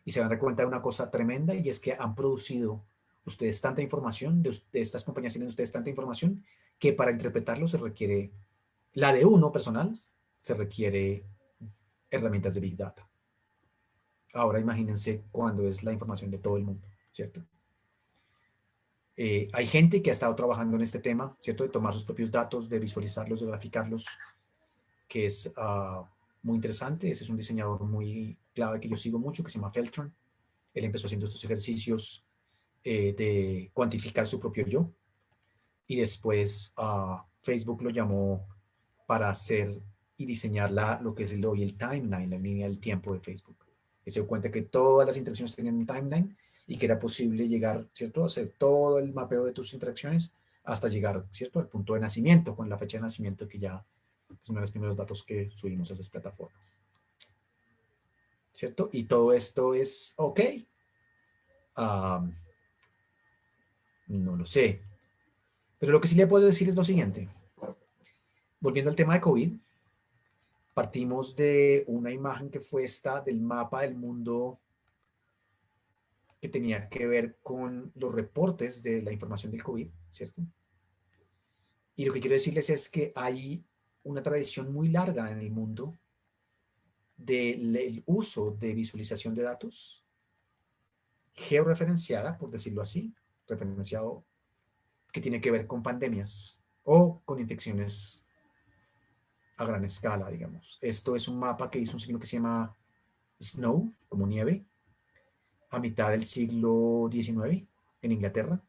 Y se van a dar cuenta de una cosa tremenda, y es que han producido ustedes tanta información, de estas compañías tienen ustedes tanta información, que para interpretarlo se requiere, la de uno personal, se requiere herramientas de Big Data. Ahora imagínense cuando es la información de todo el mundo, ¿cierto? Hay gente que ha estado trabajando en este tema, ¿cierto? De tomar sus propios datos, de visualizarlos, de graficarlos, que es muy interesante. Ese es un diseñador muy clave que yo sigo mucho, que se llama Feltron. Él empezó haciendo estos ejercicios de cuantificar su propio yo, y después Facebook lo llamó para hacer y diseñar lo que es hoy el timeline, la línea del tiempo de Facebook. Y se dio cuenta que todas las interacciones tenían un timeline y que era posible llegar, ¿cierto?, a hacer todo el mapeo de tus interacciones hasta llegar, ¿cierto?, al punto de nacimiento, con la fecha de nacimiento, que ya es uno de los primeros datos que subimos a esas plataformas, ¿cierto? Y todo esto es ok. No lo sé. Pero lo que sí le puedo decir es lo siguiente. Volviendo al tema de COVID, partimos de una imagen que fue esta del mapa del mundo que tenía que ver con los reportes de la información del COVID, ¿cierto? Y lo que quiero decirles es que hay una tradición muy larga en el mundo del uso de visualización de datos georreferenciada, por decirlo así, referenciado, que tiene que ver con pandemias o con infecciones a gran escala, digamos. Esto es un mapa que hizo un signo que se llama Snow, como nieve, a mitad del siglo XIX en Inglaterra,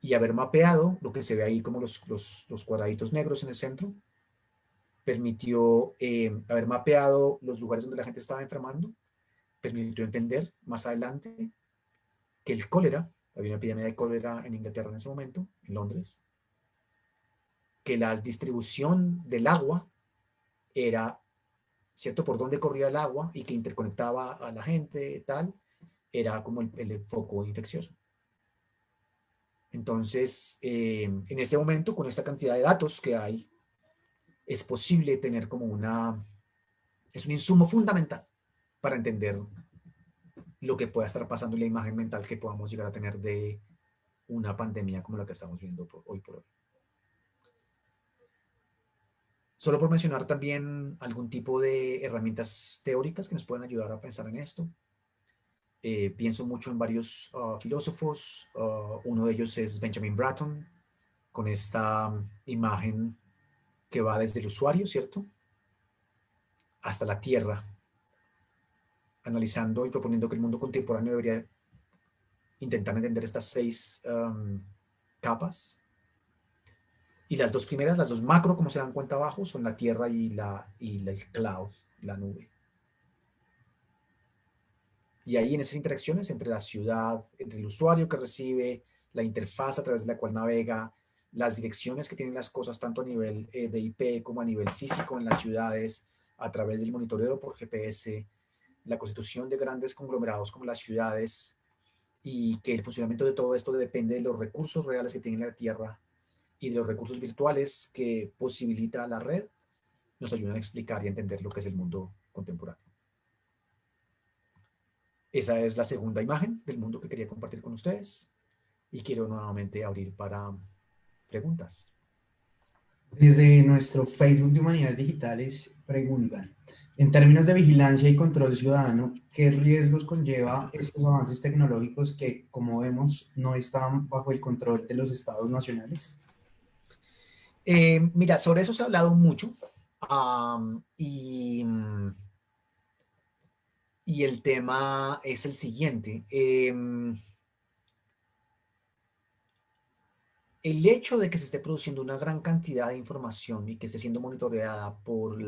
y haber mapeado lo que se ve ahí como los cuadraditos negros en el centro, permitió haber mapeado los lugares donde la gente estaba enfermando, permitió entender más adelante que el cólera, había una epidemia de cólera en Inglaterra en ese momento, en Londres, que la distribución del agua era, ¿cierto?, por dónde corría el agua y que interconectaba a la gente, tal, era como el foco infeccioso. Entonces, en este momento, con esta cantidad de datos que hay, es posible tener como es un insumo fundamental para entender lo que pueda estar pasando en la imagen mental que podamos llegar a tener de una pandemia como la que estamos viendo hoy por hoy. Solo por mencionar también algún tipo de herramientas teóricas que nos pueden ayudar a pensar en esto. Pienso mucho en varios filósofos. Uno de ellos es Benjamin Bratton, con esta imagen que va desde el usuario, ¿cierto?, hasta la Tierra, analizando y proponiendo que el mundo contemporáneo debería intentar entender estas 6 capas. Y las dos primeras, las dos macro, como se dan cuenta abajo, son la Tierra y el cloud, la nube. Y ahí en esas interacciones entre la ciudad, entre el usuario que recibe, la interfaz a través de la cual navega, las direcciones que tienen las cosas tanto a nivel de IP como a nivel físico en las ciudades, a través del monitoreo por GPS, la constitución de grandes conglomerados como las ciudades, y que el funcionamiento de todo esto depende de los recursos reales que tiene la Tierra y de los recursos virtuales que posibilita la red, nos ayudan a explicar y a entender lo que es el mundo contemporáneo. Esa es la segunda imagen del mundo que quería compartir con ustedes y quiero nuevamente abrir para preguntas.
Desde nuestro Facebook de Humanidades Digitales preguntan, en términos de vigilancia y control ciudadano, ¿qué riesgos conlleva estos avances tecnológicos que, como vemos, no están bajo el control de los estados nacionales?
Mira, sobre eso se ha hablado mucho y el tema es el siguiente. El hecho de que se esté produciendo una gran cantidad de información y que esté siendo monitoreada por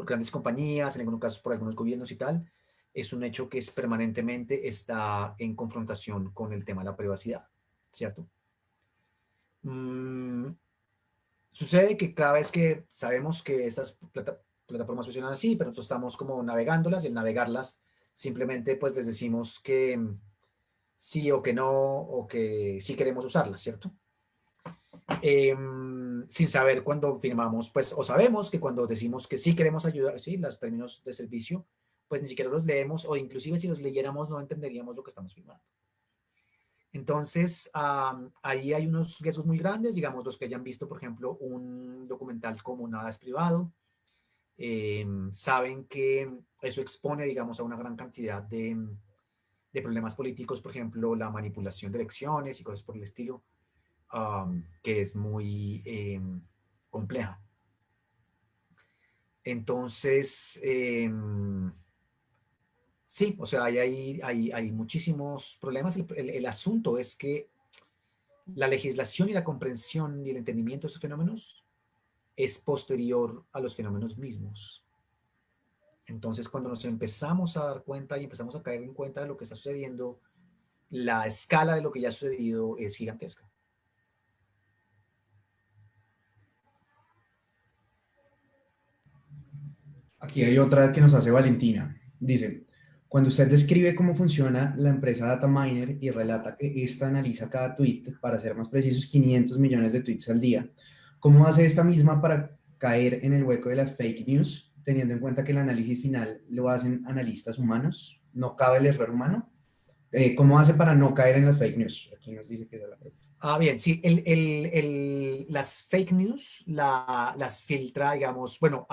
grandes compañías, en algunos casos por algunos gobiernos y tal, es un hecho que permanentemente está en confrontación con el tema de la privacidad, ¿cierto? Sucede que cada vez que sabemos que estas plataformas funcionan así, pero nosotros estamos como navegándolas y al navegarlas simplemente pues les decimos que sí o que no o que sí queremos usarlas, ¿cierto? Sin saber cuando firmamos, pues, o sabemos que cuando decimos que sí queremos ayudar, sí, los términos de servicio, pues ni siquiera los leemos o inclusive si los leyéramos no entenderíamos lo que estamos firmando. Entonces, ahí hay unos riesgos muy grandes, digamos, los que hayan visto, por ejemplo, un documental como Nada es privado, saben que eso expone, digamos, a una gran cantidad de problemas políticos, por ejemplo, la manipulación de elecciones y cosas por el estilo, que es muy compleja. Entonces, sí, o sea, hay muchísimos problemas. El asunto es que la legislación y la comprensión y el entendimiento de esos fenómenos es posterior a los fenómenos mismos. Entonces, cuando nos empezamos a dar cuenta y empezamos a caer en cuenta de lo que está sucediendo, la escala de lo que ya ha sucedido es gigantesca.
Aquí hay otra que nos hace Valentina. Dice, cuando usted describe cómo funciona la empresa Dataminer y relata que ésta analiza cada tweet, para ser más precisos, 500 millones de tweets al día, ¿cómo hace esta misma para caer en el hueco de las fake news, teniendo en cuenta que el análisis final lo hacen analistas humanos? no cabe el error humano. ¿Cómo hace para no caer en las fake news? Aquí nos dice que esa es la pregunta.
Bien, sí, las fake news las filtra, digamos, bueno,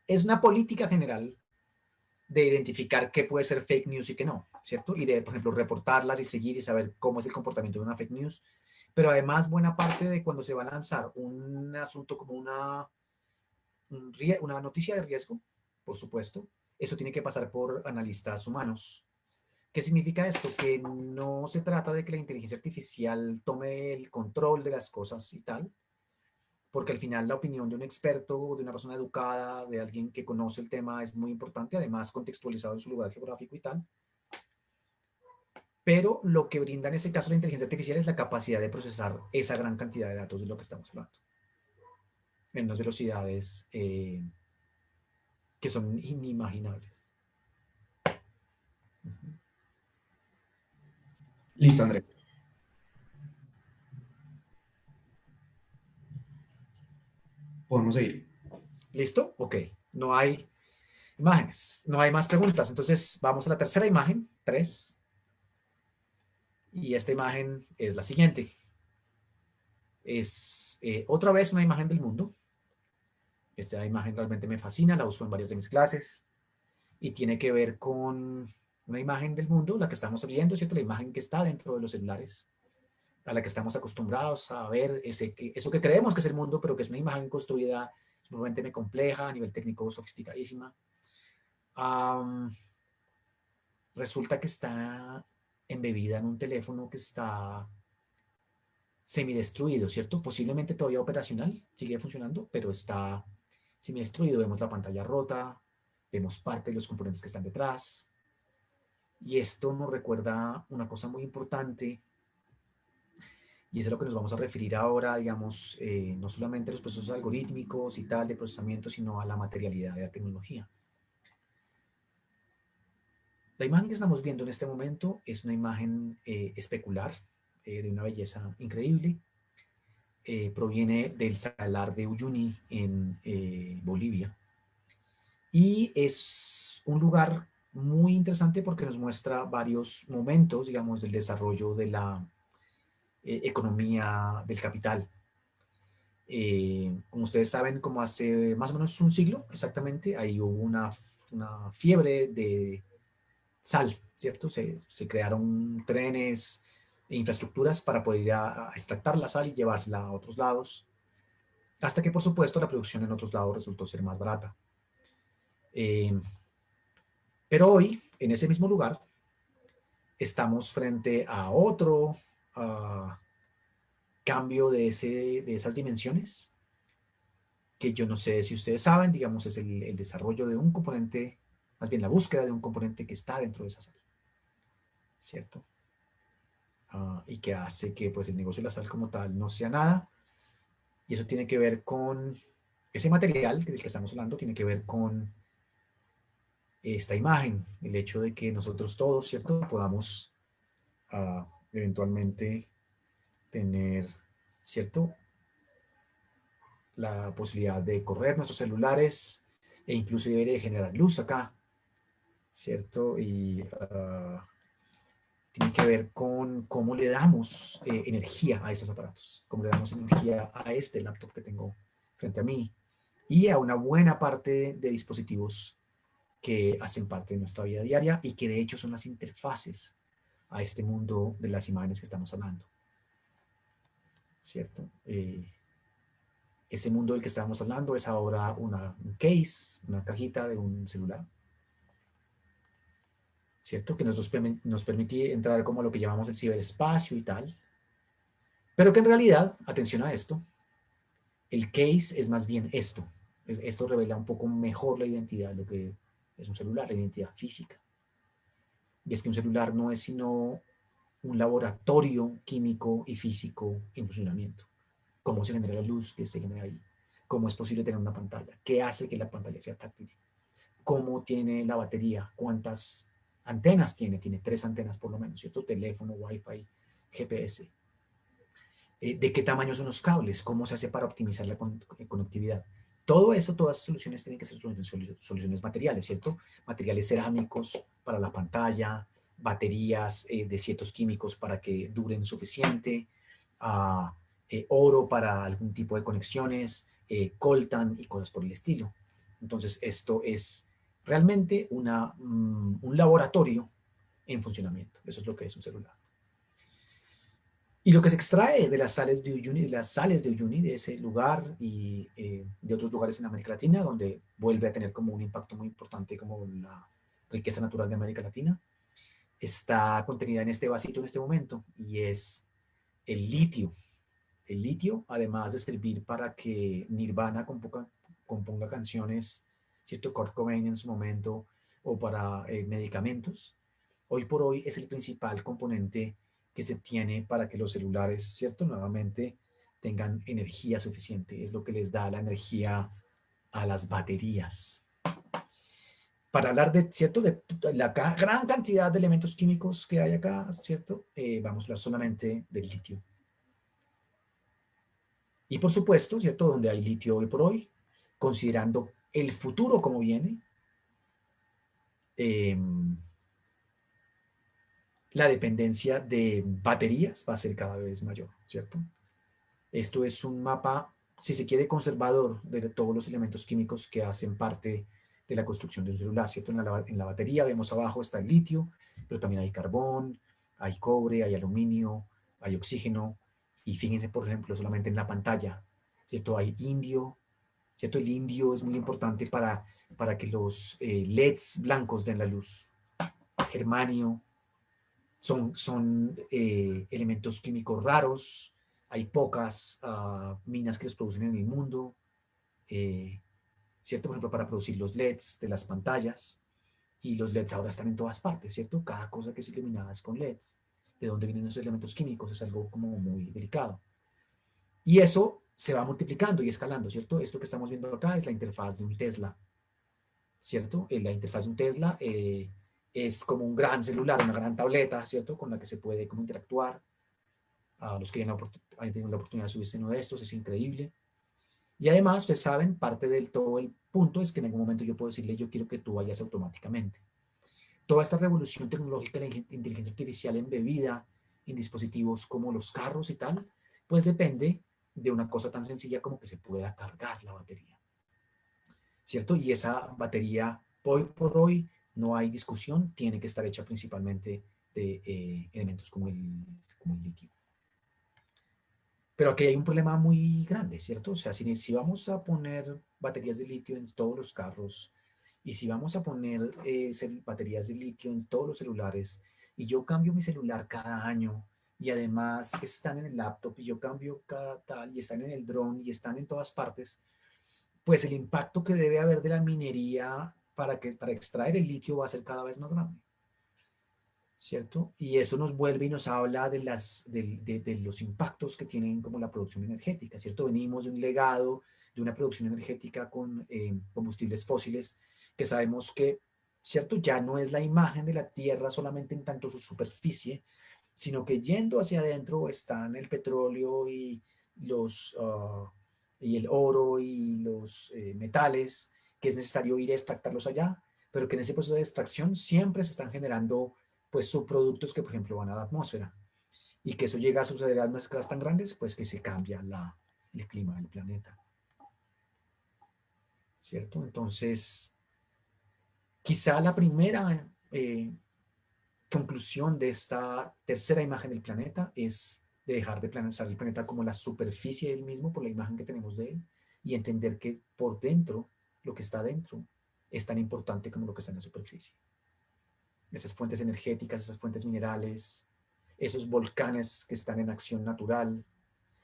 es una política general de identificar qué puede ser fake news y qué no, ¿cierto? Y de, por ejemplo, reportarlas y seguir y saber cómo es el comportamiento de una fake news. Pero además, buena parte de cuando se va a lanzar un asunto como una noticia de riesgo, por supuesto, eso tiene que pasar por analistas humanos. ¿Qué significa esto? Que no se trata de que la inteligencia artificial tome el control de las cosas y tal, porque al final la opinión de un experto, de una persona educada, de alguien que conoce el tema es muy importante, además contextualizado en su lugar geográfico y tal. Pero lo que brinda en ese caso la inteligencia artificial es la capacidad de procesar esa gran cantidad de datos de lo que estamos hablando, en unas velocidades que son inimaginables.
Listo, André. Podemos seguir.
¿Listo? Ok. No hay imágenes, no hay más preguntas. Entonces vamos a la tercera imagen, 3. Y esta imagen es la siguiente. Es otra vez una imagen del mundo. Esta imagen realmente me fascina, la uso en varias de mis clases. Y tiene que ver con una imagen del mundo, la que estamos viendo, ¿cierto? La imagen que está dentro de los celulares, a la que estamos acostumbrados a ver, eso que creemos que es el mundo, pero que es una imagen construida sumamente compleja, a nivel técnico sofisticadísima. Resulta que está embebida en un teléfono que está semidestruido, ¿cierto? Posiblemente todavía operacional, sigue funcionando, pero está semidestruido. Vemos la pantalla rota, vemos parte de los componentes que están detrás. Y esto nos recuerda una cosa muy importante, y es a lo que nos vamos a referir ahora, digamos, no solamente a los procesos algorítmicos y tal de procesamiento, sino a la materialidad de la tecnología. La imagen que estamos viendo en este momento es una imagen especular, de una belleza increíble. Proviene del Salar de Uyuni en Bolivia. Y es un lugar muy interesante porque nos muestra varios momentos, digamos, del desarrollo de la economía del capital. Como ustedes saben, como hace más o menos un siglo exactamente, ahí hubo una fiebre de sal, ¿cierto? Se crearon trenes e infraestructuras para poder ir a extractar la sal y llevársela a otros lados, hasta que por supuesto la producción en otros lados resultó ser más barata. Pero hoy, en ese mismo lugar, estamos frente a otro cambio de esas dimensiones, que yo no sé si ustedes saben, digamos, es el desarrollo de un componente, más bien la búsqueda de un componente que está dentro de esa sal, ¿cierto? Y que hace que pues, el negocio de la sal como tal no sea nada. Y eso tiene que ver con ese material del que estamos hablando, tiene que ver con esta imagen, el hecho de que nosotros todos, ¿cierto?, podamos eventualmente tener, ¿cierto?, la posibilidad de correr nuestros celulares e inclusive de generar luz acá, ¿cierto? Y tiene que ver con cómo le damos energía a estos aparatos, cómo le damos energía a este laptop que tengo frente a mí y a una buena parte de dispositivos que hacen parte de nuestra vida diaria y que de hecho son las interfaces a este mundo de las imágenes que estamos hablando, ¿cierto? Ese mundo del que estábamos hablando es ahora un case, una cajita de un celular, ¿cierto? Que nos permite entrar como a lo que llamamos el ciberespacio y tal, pero que en realidad, atención a esto, el case es más bien esto. Esto revela un poco mejor la identidad de lo que es un celular, la identidad física. Y es que un celular no es sino un laboratorio químico y físico en funcionamiento. Cómo se genera la luz que se genera ahí, cómo es posible tener una pantalla, qué hace que la pantalla sea táctil, cómo tiene la batería, cuántas antenas tiene 3 antenas por lo menos, ¿cierto? Teléfono, Wi-Fi, GPS. ¿De qué tamaño son los cables? ¿Cómo se hace para optimizar la conectividad? todo eso, todas las soluciones tienen que ser soluciones materiales, ¿cierto? Materiales cerámicos para la pantalla, baterías de ciertos químicos para que duren suficiente, uh, oro para algún tipo de conexiones, coltan y cosas por el estilo. Entonces, esto es realmente un laboratorio en funcionamiento. Eso es lo que es un celular. Y lo que se extrae de las sales de Uyuni, de ese lugar y de otros lugares en América Latina, donde vuelve a tener como un impacto muy importante como la riqueza natural de América Latina, está contenida en este vasito en este momento y es el litio. El litio, además de servir para que Nirvana componga canciones, ¿cierto? Kurt Cobain en su momento, o para medicamentos, hoy por hoy es el principal componente que se tiene para que los celulares, ¿cierto? Nuevamente tengan energía suficiente. Es lo que les da la energía a las baterías. Para hablar de, ¿cierto? De la gran cantidad de elementos químicos que hay acá, ¿cierto? Vamos a hablar solamente del litio. Y por supuesto, ¿cierto? Donde hay litio hoy por hoy, considerando el futuro como viene, la dependencia de baterías va a ser cada vez mayor, ¿cierto? Esto es un mapa, si se quiere, conservador de todos los elementos químicos que hacen parte de la construcción de un celular, ¿cierto? En la batería vemos abajo está el litio, pero también hay carbón, hay cobre, hay aluminio, hay oxígeno, y fíjense, por ejemplo, solamente en la pantalla, ¿cierto? Hay indio, ¿cierto? El indio es muy importante para que los LEDs blancos den la luz. Germanio, son elementos químicos raros, hay pocas minas que los producen en el mundo, ¿cierto? Por ejemplo, para producir los LEDs de las pantallas, y los LEDs ahora están en todas partes, ¿cierto? Cada cosa que es iluminada es con LEDs. ¿De dónde vienen esos elementos químicos? Es algo como muy delicado. Y eso se va multiplicando y escalando, ¿cierto? Esto que estamos viendo acá es la interfaz de un Tesla, ¿cierto? La interfaz de un Tesla es como un gran celular, una gran tableta, ¿cierto? Con la que se puede como interactuar. A los que hayan tenido la oportunidad de subirse uno de estos, es increíble. Y además, ustedes saben, parte del todo el punto es que en algún momento yo puedo decirle, yo quiero que tú vayas automáticamente. Toda esta revolución tecnológica de la inteligencia artificial embebida en dispositivos como los carros y tal, pues depende de una cosa tan sencilla como que se pueda cargar la batería, ¿cierto? Y esa batería, hoy por hoy, no hay discusión, tiene que estar hecha principalmente de elementos como el litio. Pero aquí hay un problema muy grande, ¿cierto? O sea, si vamos a poner baterías de litio en todos los carros y si vamos a poner baterías de litio en todos los celulares y yo cambio mi celular cada año y además están en el laptop y yo cambio cada tal y están en el dron y están en todas partes, pues el impacto que debe haber de la minería para extraer el litio va a ser cada vez más grande, ¿cierto? Y eso nos vuelve y nos habla de los impactos que tienen como la producción energética, ¿cierto? Venimos de un legado de una producción energética con combustibles fósiles que sabemos que, ¿cierto? Ya no es la imagen de la Tierra solamente en tanto su superficie, sino que yendo hacia adentro están el petróleo y el oro y los metales, que es necesario ir a extractarlos allá, pero que en ese proceso de extracción siempre se están generando pues subproductos que, por ejemplo, van a la atmósfera y que eso llega a suceder a unas escalas tan grandes, pues que se cambia el clima del planeta. ¿Cierto? Entonces, quizá la primera conclusión de esta tercera imagen del planeta es de dejar de pensar el planeta como la superficie del mismo por la imagen que tenemos de él y entender que por dentro, lo que está dentro, es tan importante como lo que está en la superficie. Esas fuentes energéticas, esas fuentes minerales, esos volcanes que están en acción natural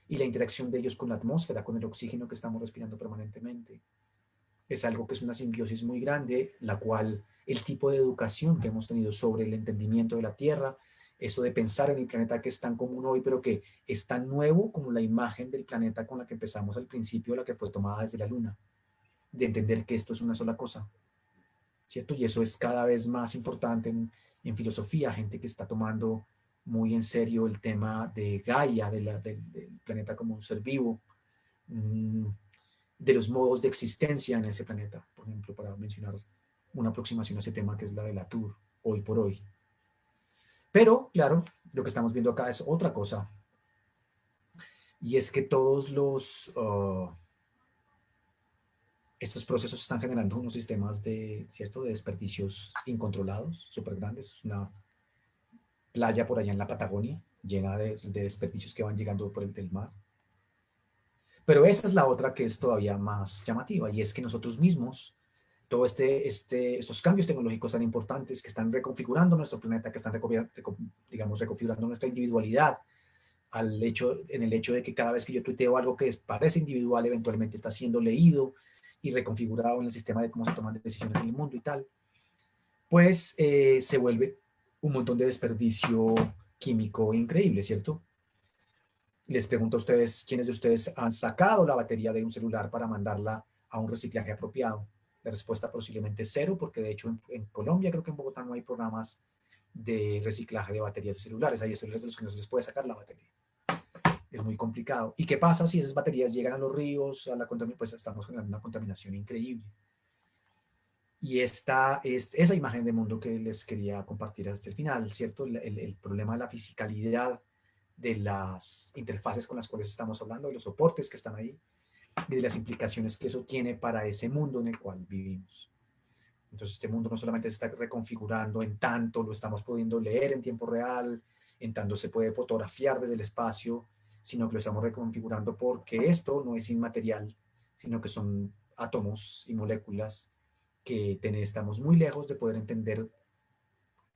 y la interacción de ellos con la atmósfera, con el oxígeno que estamos respirando permanentemente. Es algo que es una simbiosis muy grande, la cual el tipo de educación que hemos tenido sobre el entendimiento de la Tierra, eso de pensar en el planeta que es tan común hoy, pero que es tan nuevo como la imagen del planeta con la que empezamos al principio, la que fue tomada desde la Luna, de entender que esto es una sola cosa, ¿cierto? Y eso es cada vez más importante en filosofía, gente que está tomando muy en serio el tema de Gaia, del planeta como un ser vivo. de los modos de existencia en ese planeta, por ejemplo, para mencionar una aproximación a ese tema que es la de la Tour, hoy por hoy. Pero, claro, lo que estamos viendo acá es otra cosa, y es que todos estos procesos están generando unos sistemas de, ¿cierto?, de desperdicios incontrolados, súper grandes. Una playa por allá en la Patagonia llena de desperdicios que van llegando por el del mar. Pero esa es la otra que es todavía más llamativa, y es que nosotros mismos, todos estos cambios tecnológicos tan importantes que están reconfigurando nuestro planeta, que están digamos, reconfigurando nuestra individualidad, en el hecho de que cada vez que yo tuiteo algo que parece individual, eventualmente está siendo leído y reconfigurado en el sistema de cómo se toman decisiones en el mundo y tal, pues se vuelve un montón de desperdicio químico increíble, ¿cierto? Les pregunto a ustedes, ¿quiénes de ustedes han sacado la batería de un celular para mandarla a un reciclaje apropiado? La respuesta posiblemente es cero, porque de hecho en Colombia, creo que en Bogotá no hay programas de reciclaje de baterías de celulares. Hay celulares de los que no se les puede sacar la batería. Es muy complicado. ¿Y qué pasa si esas baterías llegan a los ríos, a la contaminación? Pues estamos generando una contaminación increíble. Y esta es esa imagen de mundo que les quería compartir hasta el final, ¿cierto? El problema de la fisicalidad de las interfaces con las cuales estamos hablando, de los soportes que están ahí y de las implicaciones que eso tiene para ese mundo en el cual vivimos. Entonces, este mundo no solamente se está reconfigurando en tanto lo estamos pudiendo leer en tiempo real, en tanto se puede fotografiar desde el espacio, sino que lo estamos reconfigurando porque esto no es inmaterial, sino que son átomos y moléculas que estamos muy lejos de poder entender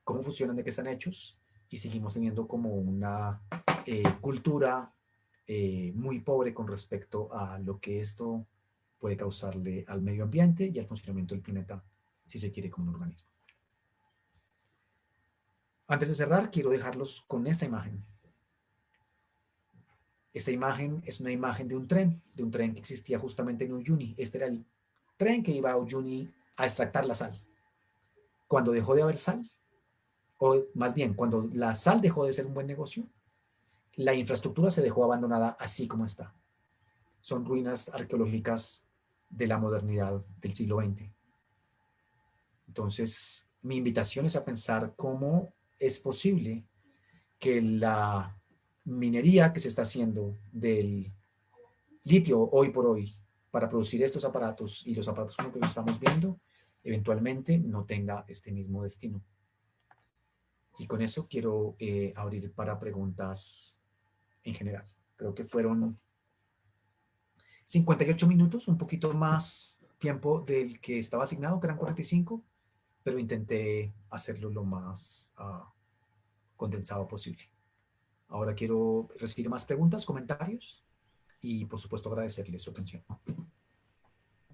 cómo funcionan, de qué están hechos, y seguimos teniendo como una cultura muy pobre con respecto a lo que esto puede causarle al medio ambiente y al funcionamiento del planeta, si se quiere, como un organismo. Antes de cerrar, quiero dejarlos con esta imagen. Esta imagen es una imagen de un tren que existía justamente en Uyuni. Este era el tren que iba a Uyuni a extractar la sal. Cuando dejó de haber sal, o más bien, cuando la sal dejó de ser un buen negocio, la infraestructura se dejó abandonada así como está. Son ruinas arqueológicas de la modernidad del siglo XX. Entonces, mi invitación es a pensar cómo es posible que la minería que se está haciendo del litio hoy por hoy para producir estos aparatos y los aparatos como que los estamos viendo, eventualmente no tenga este mismo destino. Y con eso quiero abrir para preguntas en general. Creo que fueron 58 minutos, un poquito más tiempo del que estaba asignado, que eran 45, pero intenté hacerlo lo más condensado posible. Ahora quiero recibir más preguntas, comentarios y, por supuesto, agradecerles su atención.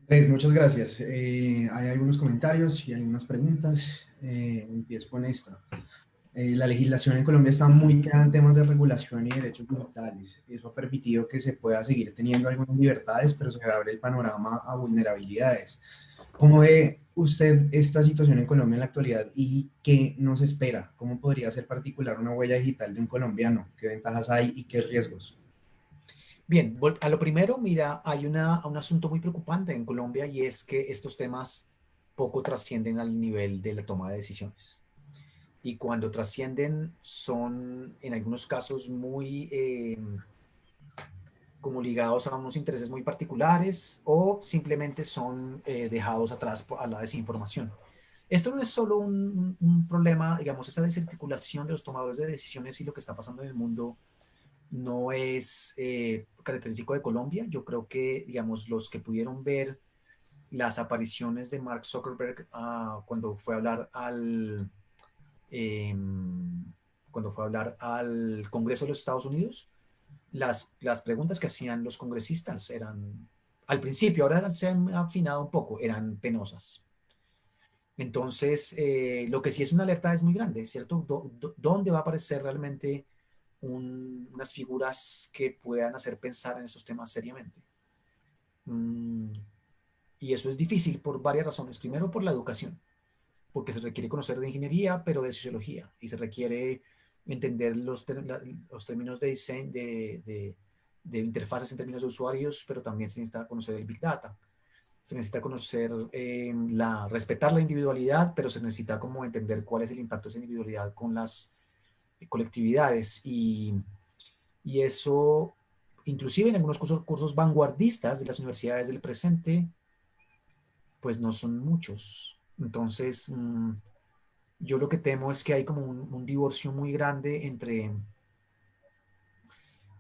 Andrés, muchas gracias. Hay algunos comentarios y algunas preguntas. Empiezo con esta. La legislación en Colombia está muy clara en temas de regulación y derechos digitales. Eso ha permitido que se pueda seguir teniendo algunas libertades, pero se abre el panorama a vulnerabilidades. ¿Cómo ve usted esta situación en Colombia en la actualidad y qué nos espera? ¿Cómo podría ser particular una huella digital de un colombiano? ¿Qué ventajas hay y qué riesgos?
Bien, a lo primero, mira, hay un asunto muy preocupante en Colombia, y es que estos temas poco trascienden al nivel de la toma de decisiones. Y cuando trascienden son en algunos casos muy como ligados a unos intereses muy particulares, o simplemente son dejados atrás a la desinformación. Esto no es solo un problema, digamos, esa desarticulación de los tomadores de decisiones y lo que está pasando en el mundo no es característico de Colombia. Yo creo que, digamos, los que pudieron ver las apariciones de Mark Zuckerberg cuando fue a hablar eh, cuando fue a hablar al Congreso de los Estados Unidos, las preguntas que hacían los congresistas eran, al principio, ahora se han afinado un poco, eran penosas. Entonces, lo que sí es una alerta es muy grande, ¿cierto? ¿Dónde va a aparecer realmente unas figuras que puedan hacer pensar en esos temas seriamente? Mm, y eso es difícil por varias razones. Primero, por la educación, porque se requiere conocer de ingeniería, pero de sociología, y se requiere entender los términos de diseño, de interfaces en términos de usuarios, pero también se necesita conocer el Big Data. Se necesita conocer, respetar la individualidad, pero se necesita como entender cuál es el impacto de esa individualidad con las colectividades. Y eso, inclusive en algunos cursos vanguardistas de las universidades del presente, pues no son muchos. Entonces, yo lo que temo es que hay como un divorcio muy grande entre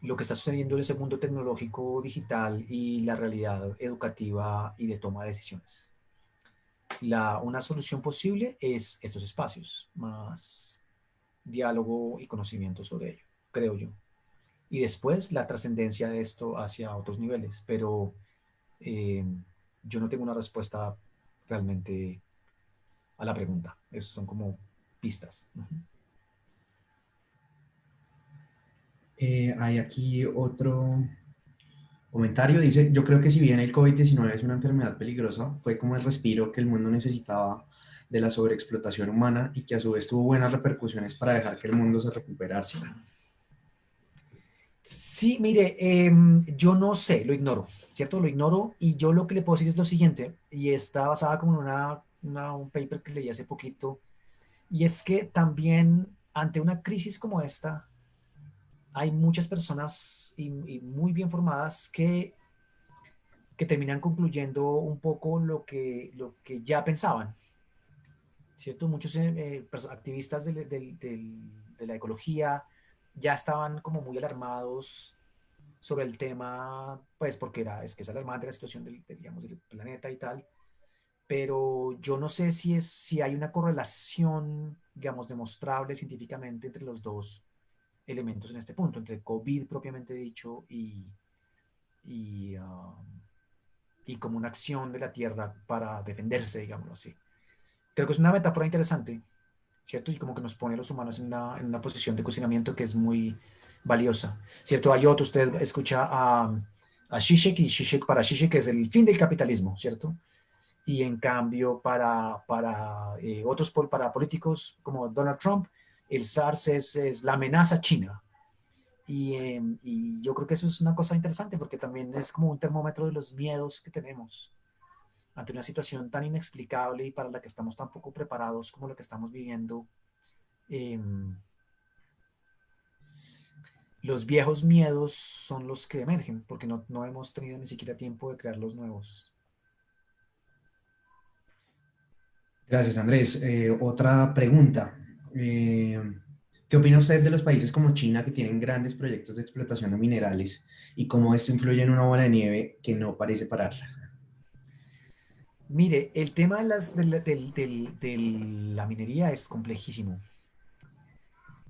lo que está sucediendo en ese mundo tecnológico digital y la realidad educativa y de toma de decisiones. Una solución posible es estos espacios, más diálogo y conocimiento sobre ello, creo yo. Y después la trascendencia de esto hacia otros niveles, pero eh, yo no tengo una respuesta realmente a la pregunta. Son como pistas.
Hay aquí otro comentario. Dice, yo creo que si bien el COVID-19 es una enfermedad peligrosa, fue como el respiro que el mundo necesitaba de la sobreexplotación humana y que a su vez tuvo buenas repercusiones para dejar que el mundo se recuperase.
Sí, mire, yo no sé, lo ignoro, ¿cierto? Lo ignoro y yo lo que le puedo decir es lo siguiente, y está basada como en un paper que leí hace poquito, y es que también ante una crisis como esta, hay muchas personas y muy bien formadas que terminan concluyendo un poco lo que ya pensaban, ¿cierto? Muchos activistas de la ecología ya estaban como muy alarmados sobre el tema, pues porque es que es alarmante la situación digamos, del planeta y tal, pero yo no sé si hay una correlación, digamos, demostrable científicamente entre los dos elementos en este punto, entre COVID propiamente dicho y, um, y como una acción de la Tierra para defenderse, digámoslo así. Creo que es una metáfora interesante, ¿cierto? Y como que nos pone a los humanos en una posición de cuestionamiento que es muy valiosa, ¿cierto? Ayot, usted escucha a Zizek y Zizek para Zizek es el fin del capitalismo, ¿cierto? Y en cambio para políticos como Donald Trump, el SARS es la amenaza china. Y yo creo que eso es una cosa interesante porque también es como un termómetro de los miedos que tenemos ante una situación tan inexplicable y para la que estamos tan poco preparados como lo que estamos viviendo. eh, los viejos miedos son los que emergen, porque no hemos tenido ni siquiera tiempo de crear los nuevos.
Gracias, Andrés. Otra pregunta. Eh, ¿Qué opina usted de los países como China que tienen grandes proyectos de explotación de minerales y cómo esto influye en una bola de nieve que no parece parar?
Mire, el tema de la minería es complejísimo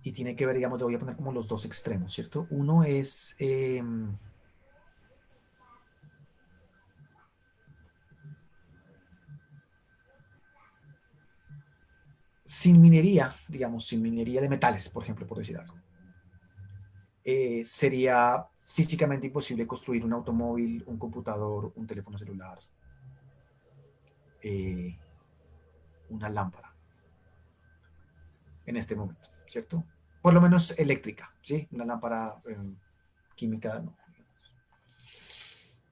y tiene que ver, digamos, le voy a poner como los dos extremos, ¿cierto? Uno es, sin minería, digamos, sin minería de metales, por ejemplo, por decir algo. Sería físicamente imposible construir un automóvil, un computador, un teléfono celular, eh, una lámpara en este momento, ¿cierto? Por lo menos eléctrica, ¿sí? Una lámpara química,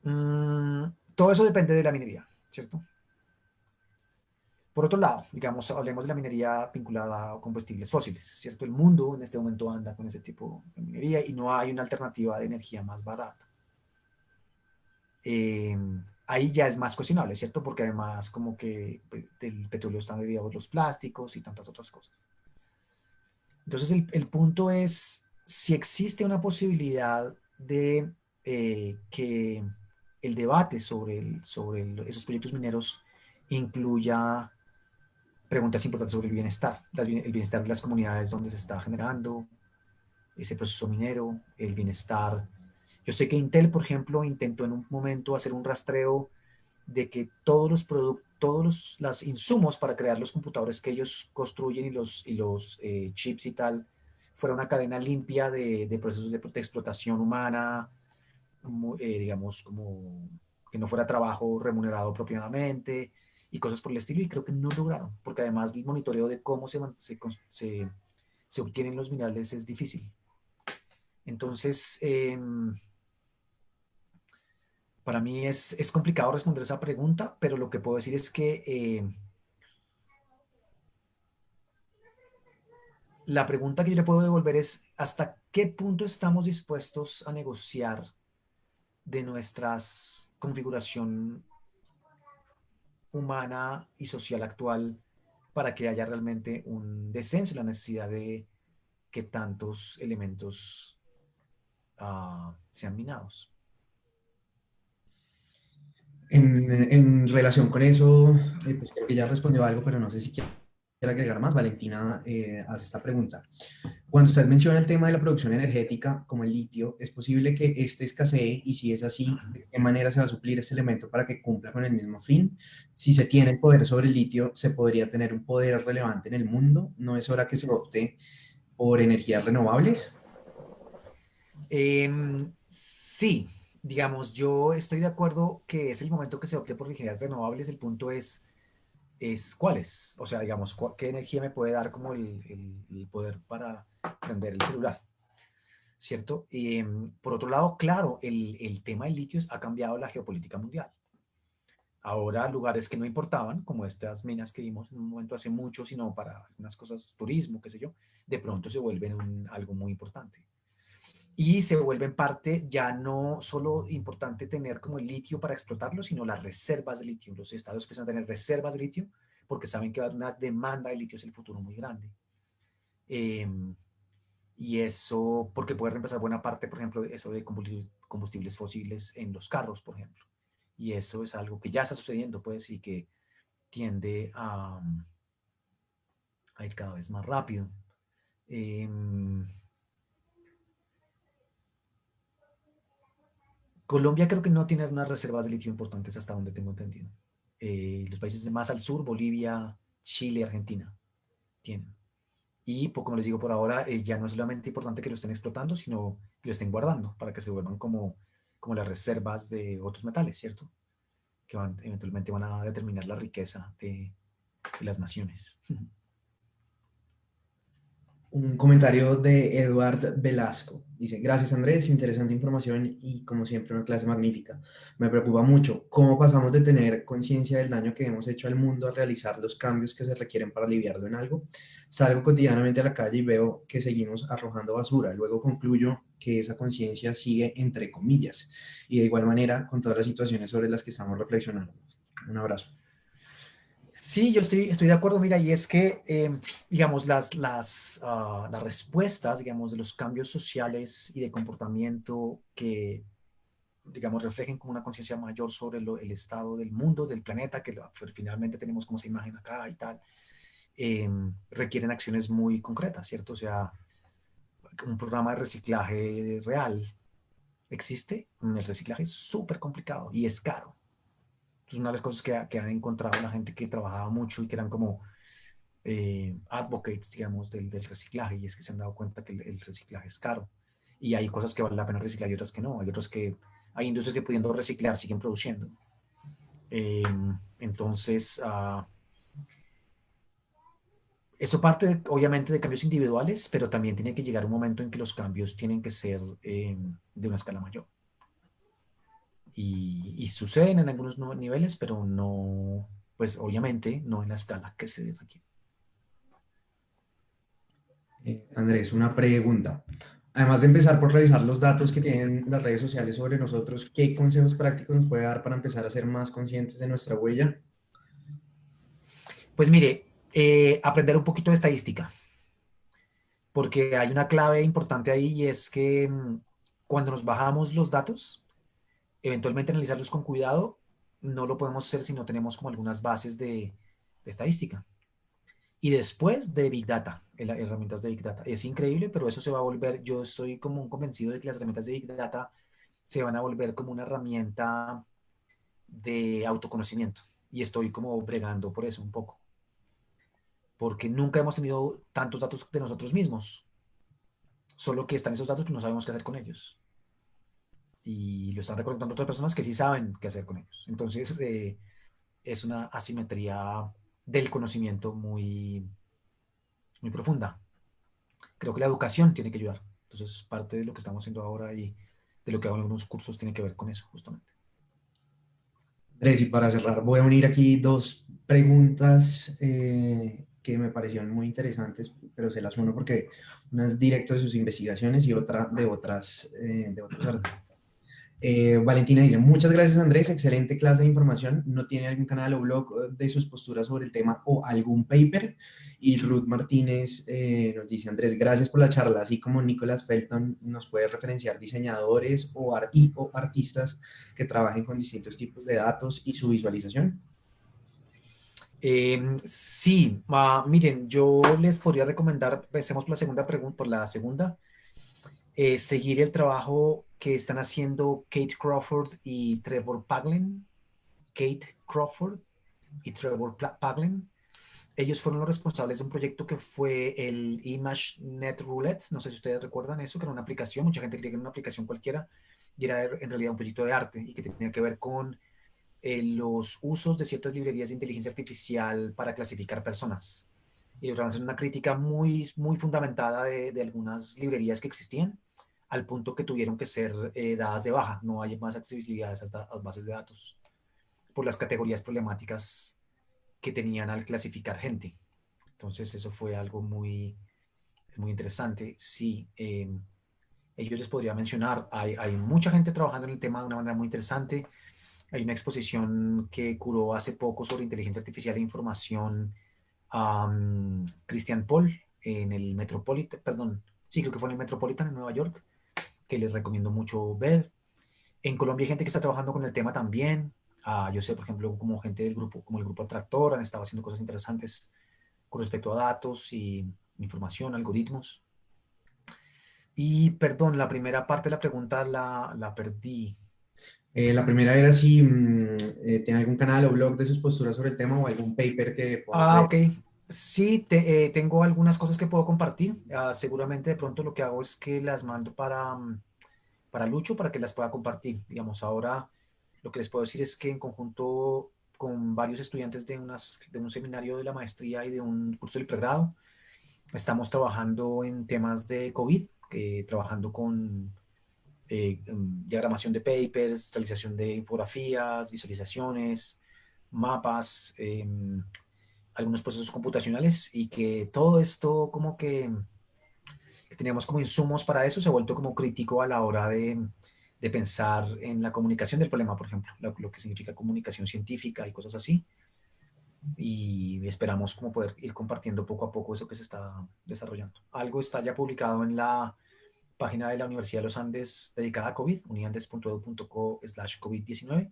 no. Todo eso depende de la minería, ¿cierto? Por otro lado, digamos, hablemos de la minería vinculada a combustibles fósiles, ¿cierto? El mundo en este momento anda con ese tipo de minería y no hay una alternativa de energía más barata. Eh, ahí ya es más cuestionable, ¿cierto? Porque además como que pues, del petróleo están derivados los plásticos y tantas otras cosas. Entonces el punto es si existe una posibilidad de que el debate esos proyectos mineros incluya preguntas importantes sobre el bienestar, el bienestar de las comunidades donde se está generando ese proceso minero, el bienestar. Yo sé que Intel, por ejemplo, intentó en un momento hacer un rastreo de que todos los productos, los insumos para crear los computadores que ellos construyen y los chips y tal, fuera una cadena limpia de procesos de explotación humana, digamos, como que no fuera trabajo remunerado propiamente y cosas por el estilo, y creo que no lograron, porque además el monitoreo de cómo se obtienen los minerales es difícil. Entonces, Para mí es complicado responder esa pregunta, pero lo que puedo decir es que la pregunta que yo le puedo devolver es ¿hasta qué punto estamos dispuestos a negociar de nuestras configuración humana y social actual para que haya realmente un descenso en la necesidad de que tantos elementos sean minados?
En relación con eso, pues creo que ya respondió algo, pero no sé si quiere agregar más. Valentina hace esta pregunta. Cuando usted menciona el tema de la producción energética, como el litio, ¿es posible que este escasee? Y si es así, ¿de qué manera se va a suplir este elemento para que cumpla con el mismo fin? Si se tiene el poder sobre el litio, ¿se podría tener un poder relevante en el mundo? ¿No es hora que se opte por energías renovables?
Sí, digamos, yo estoy de acuerdo que es el momento que se opte por energías renovables. El punto es cuáles. O sea, digamos, qué energía me puede dar como el poder para prender el celular, ¿cierto? Por otro lado, claro, el tema del litio ha cambiado la geopolítica mundial. Ahora lugares que no importaban, como estas minas que vimos en un momento hace mucho, sino para unas cosas, turismo, qué sé yo, de pronto se vuelven algo muy importante. Y se vuelven parte ya no solo importante tener como el litio para explotarlo, sino las reservas de litio. Los estados empiezan a tener reservas de litio porque saben que va a haber una demanda de litio en el futuro muy grande. Eh, y eso porque puede reemplazar buena parte, por ejemplo, eso de combustibles fósiles en los carros, por ejemplo. Y eso es algo que ya está sucediendo, pues, y que tiende a ir cada vez más rápido. Eh, Colombia creo que no tiene unas reservas de litio importantes hasta donde tengo entendido. Los países más al sur, Bolivia, Chile, Argentina, tienen. Y como les digo por ahora, ya no es solamente importante que lo estén explotando, sino que lo estén guardando para que se vuelvan como las reservas de otros metales, ¿cierto? Que eventualmente van a determinar la riqueza de las naciones.
Un comentario de Eduard Velasco. Dice, gracias Andrés, interesante información y como siempre una clase magnífica. Me preocupa mucho cómo pasamos de tener conciencia del daño que hemos hecho al mundo a realizar los cambios que se requieren para aliviarlo en algo. Salgo cotidianamente a la calle y veo que seguimos arrojando basura. Luego concluyo que esa conciencia sigue entre comillas. Y de igual manera con todas las situaciones sobre las que estamos reflexionando. Un abrazo.
Sí, yo estoy de acuerdo, mira, y es que, digamos, las respuestas, digamos, de los cambios sociales y de comportamiento que, digamos, reflejen como una conciencia mayor sobre el estado del mundo, del planeta, que finalmente tenemos como esa imagen acá y tal, requieren acciones muy concretas, ¿cierto? O sea, un programa de reciclaje real existe, el reciclaje es súper complicado y es caro. Es una de las cosas que han encontrado la gente que trabajaba mucho y que eran como advocates, digamos, del reciclaje, y es que se han dado cuenta que el reciclaje es caro. Y hay cosas que vale la pena reciclar y otras que no. Hay otras que, hay industrias que pudiendo reciclar siguen produciendo. Eh, entonces, eso parte obviamente de cambios individuales, pero también tiene que llegar un momento en que los cambios tienen que ser de una escala mayor. Y suceden en algunos niveles, pero no, pues obviamente no en la escala que se requiere.
Andrés, una pregunta. Además de empezar por revisar los datos que tienen las redes sociales sobre nosotros, ¿qué consejos prácticos nos puede dar para empezar a ser más conscientes de nuestra huella?
Pues mire, aprender un poquito de estadística, porque hay una clave importante ahí y es que cuando nos bajamos los datos, eventualmente analizarlos con cuidado, no lo podemos hacer si no tenemos como algunas bases de estadística. Y después de Big Data, herramientas de Big Data. Es increíble, pero eso se va a volver, yo soy como un convencido de que las herramientas de Big Data se van a volver como una herramienta de autoconocimiento. Y estoy como bregando por eso un poco, porque nunca hemos tenido tantos datos de nosotros mismos, solo que están esos datos que no sabemos qué hacer con ellos. Y lo están recolectando otras personas que sí saben qué hacer con ellos. Entonces, es una asimetría del conocimiento muy profunda. Creo que la educación tiene que ayudar. Entonces, parte de lo que estamos haciendo ahora y de lo que hago en algunos cursos tiene que ver con eso, justamente.
Andrés, y para cerrar, voy a unir aquí dos preguntas que me parecieron muy interesantes, pero se las uno porque una es directo de sus investigaciones y otra de otros artículos. Valentina dice, muchas gracias Andrés, excelente clase de información. ¿No tiene algún canal o blog de sus posturas sobre el tema o algún paper? Y Ruth Martínez nos dice, Andrés, gracias por la charla. Así como Nicholas Felton nos puede referenciar diseñadores o artistas que trabajen con distintos tipos de datos y su visualización.
Sí, miren, yo les podría recomendar, empecemos por la segunda pregunta, por la segunda, seguir el trabajo que están haciendo Kate Crawford y Trevor Paglen. Kate Crawford y Trevor Paglen. Ellos fueron los responsables de un proyecto que fue el ImageNet Roulette. No sé si ustedes recuerdan eso, que era una aplicación. Mucha gente creía que era una aplicación cualquiera y era en realidad un proyecto de arte y que tenía que ver con los usos de ciertas librerías de inteligencia artificial para clasificar personas. Y lograron hacer una crítica muy, muy fundamentada de algunas librerías que existían, al punto que tuvieron que ser dadas de baja. No hay más accesibilidad a esas bases de datos por las categorías problemáticas que tenían al clasificar gente. Entonces eso fue algo muy, muy interesante. Sí, ellos les podría mencionar, hay mucha gente trabajando en el tema de una manera muy interesante. Hay una exposición que curó hace poco sobre inteligencia artificial e información Christian Paul en el Metropolitan, perdón, sí, creo que fue en el Metropolitan en Nueva York, que les recomiendo mucho ver. En Colombia hay gente que está trabajando con el tema también. Yo sé, por ejemplo, como gente del grupo, como el grupo Tractor, han estado haciendo cosas interesantes con respecto a datos y información, algoritmos. Y perdón, la primera parte de la pregunta la perdí.
La primera era si tiene algún canal o blog de sus posturas sobre el tema o algún paper que podamos leer.
Ok. Sí, tengo algunas cosas que puedo compartir. Seguramente de pronto lo que hago es que las mando para Lucho para que las pueda compartir. Digamos, ahora lo que les puedo decir es que en conjunto con varios estudiantes de un seminario de la maestría y de un curso del pregrado, estamos trabajando en temas de COVID, trabajando con diagramación de papers, realización de infografías, visualizaciones, mapas, algunos procesos computacionales y que todo esto como que teníamos como insumos para eso se ha vuelto como crítico a la hora de pensar en la comunicación del problema, por ejemplo, lo que significa comunicación científica y cosas así. Y esperamos como poder ir compartiendo poco a poco eso que se está desarrollando. Algo está ya publicado en la página de la Universidad de los Andes dedicada a COVID, uniandes.edu.co/COVID-19.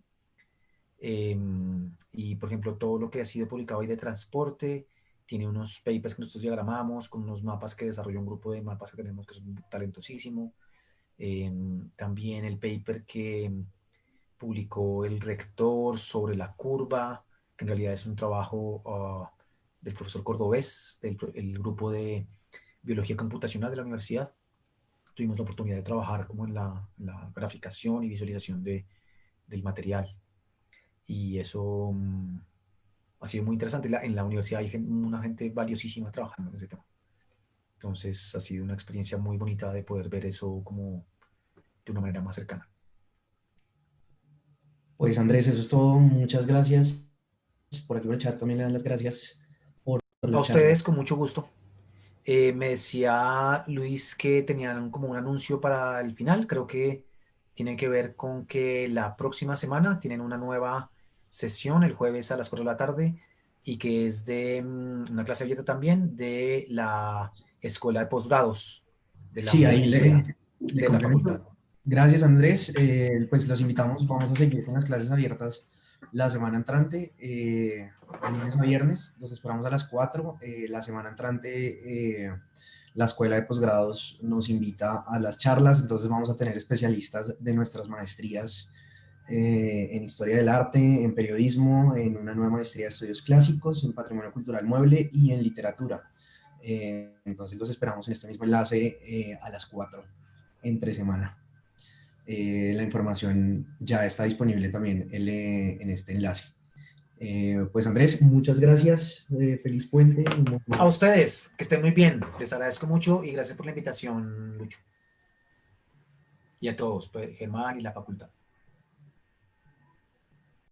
Y, por ejemplo, todo lo que ha sido publicado ahí de transporte, tiene unos papers que nosotros diagramamos, con unos mapas que desarrolló un grupo de mapas que tenemos que son talentosísimo. También el paper que publicó el rector sobre la curva, que en realidad es un trabajo del profesor Cordobés, del grupo de biología computacional de la universidad. Tuvimos la oportunidad de trabajar como en la graficación y visualización del material. Y eso ha sido muy interesante. En la universidad hay una gente valiosísima trabajando en ese tema. Entonces ha sido una experiencia muy bonita de poder ver eso como de una manera más cercana.
Pues Andrés, eso es todo. Muchas gracias. Por aquí por el chat también le dan las gracias por
A
la charla.
ustedes, con mucho gusto. Me decía Luis que tenían como un anuncio para el final. Creo que tiene que ver con que la próxima semana tienen una nueva sesión el jueves a las 4 de la tarde y que es de una clase abierta también de la escuela de posgrados de la
Sí, ahí
universidad,
le
de la facultad.
complemento. Gracias, Andrés. Pues los invitamos, vamos a seguir con las clases abiertas la semana entrante, de lunes a viernes. Los esperamos a las 4. La semana entrante, la Escuela de Posgrados nos invita a las charlas, entonces vamos a tener especialistas de nuestras maestrías en Historia del Arte, en Periodismo, en una nueva maestría de Estudios Clásicos, en Patrimonio Cultural Mueble y en Literatura. Entonces los esperamos en este mismo enlace a las 4 entre semana. La información ya está disponible también en este enlace. Pues Andrés, muchas gracias. Feliz puente.
A ustedes, que estén muy bien. Les agradezco mucho y gracias por la invitación, Lucho. Y a todos, pues, Germán y la facultad.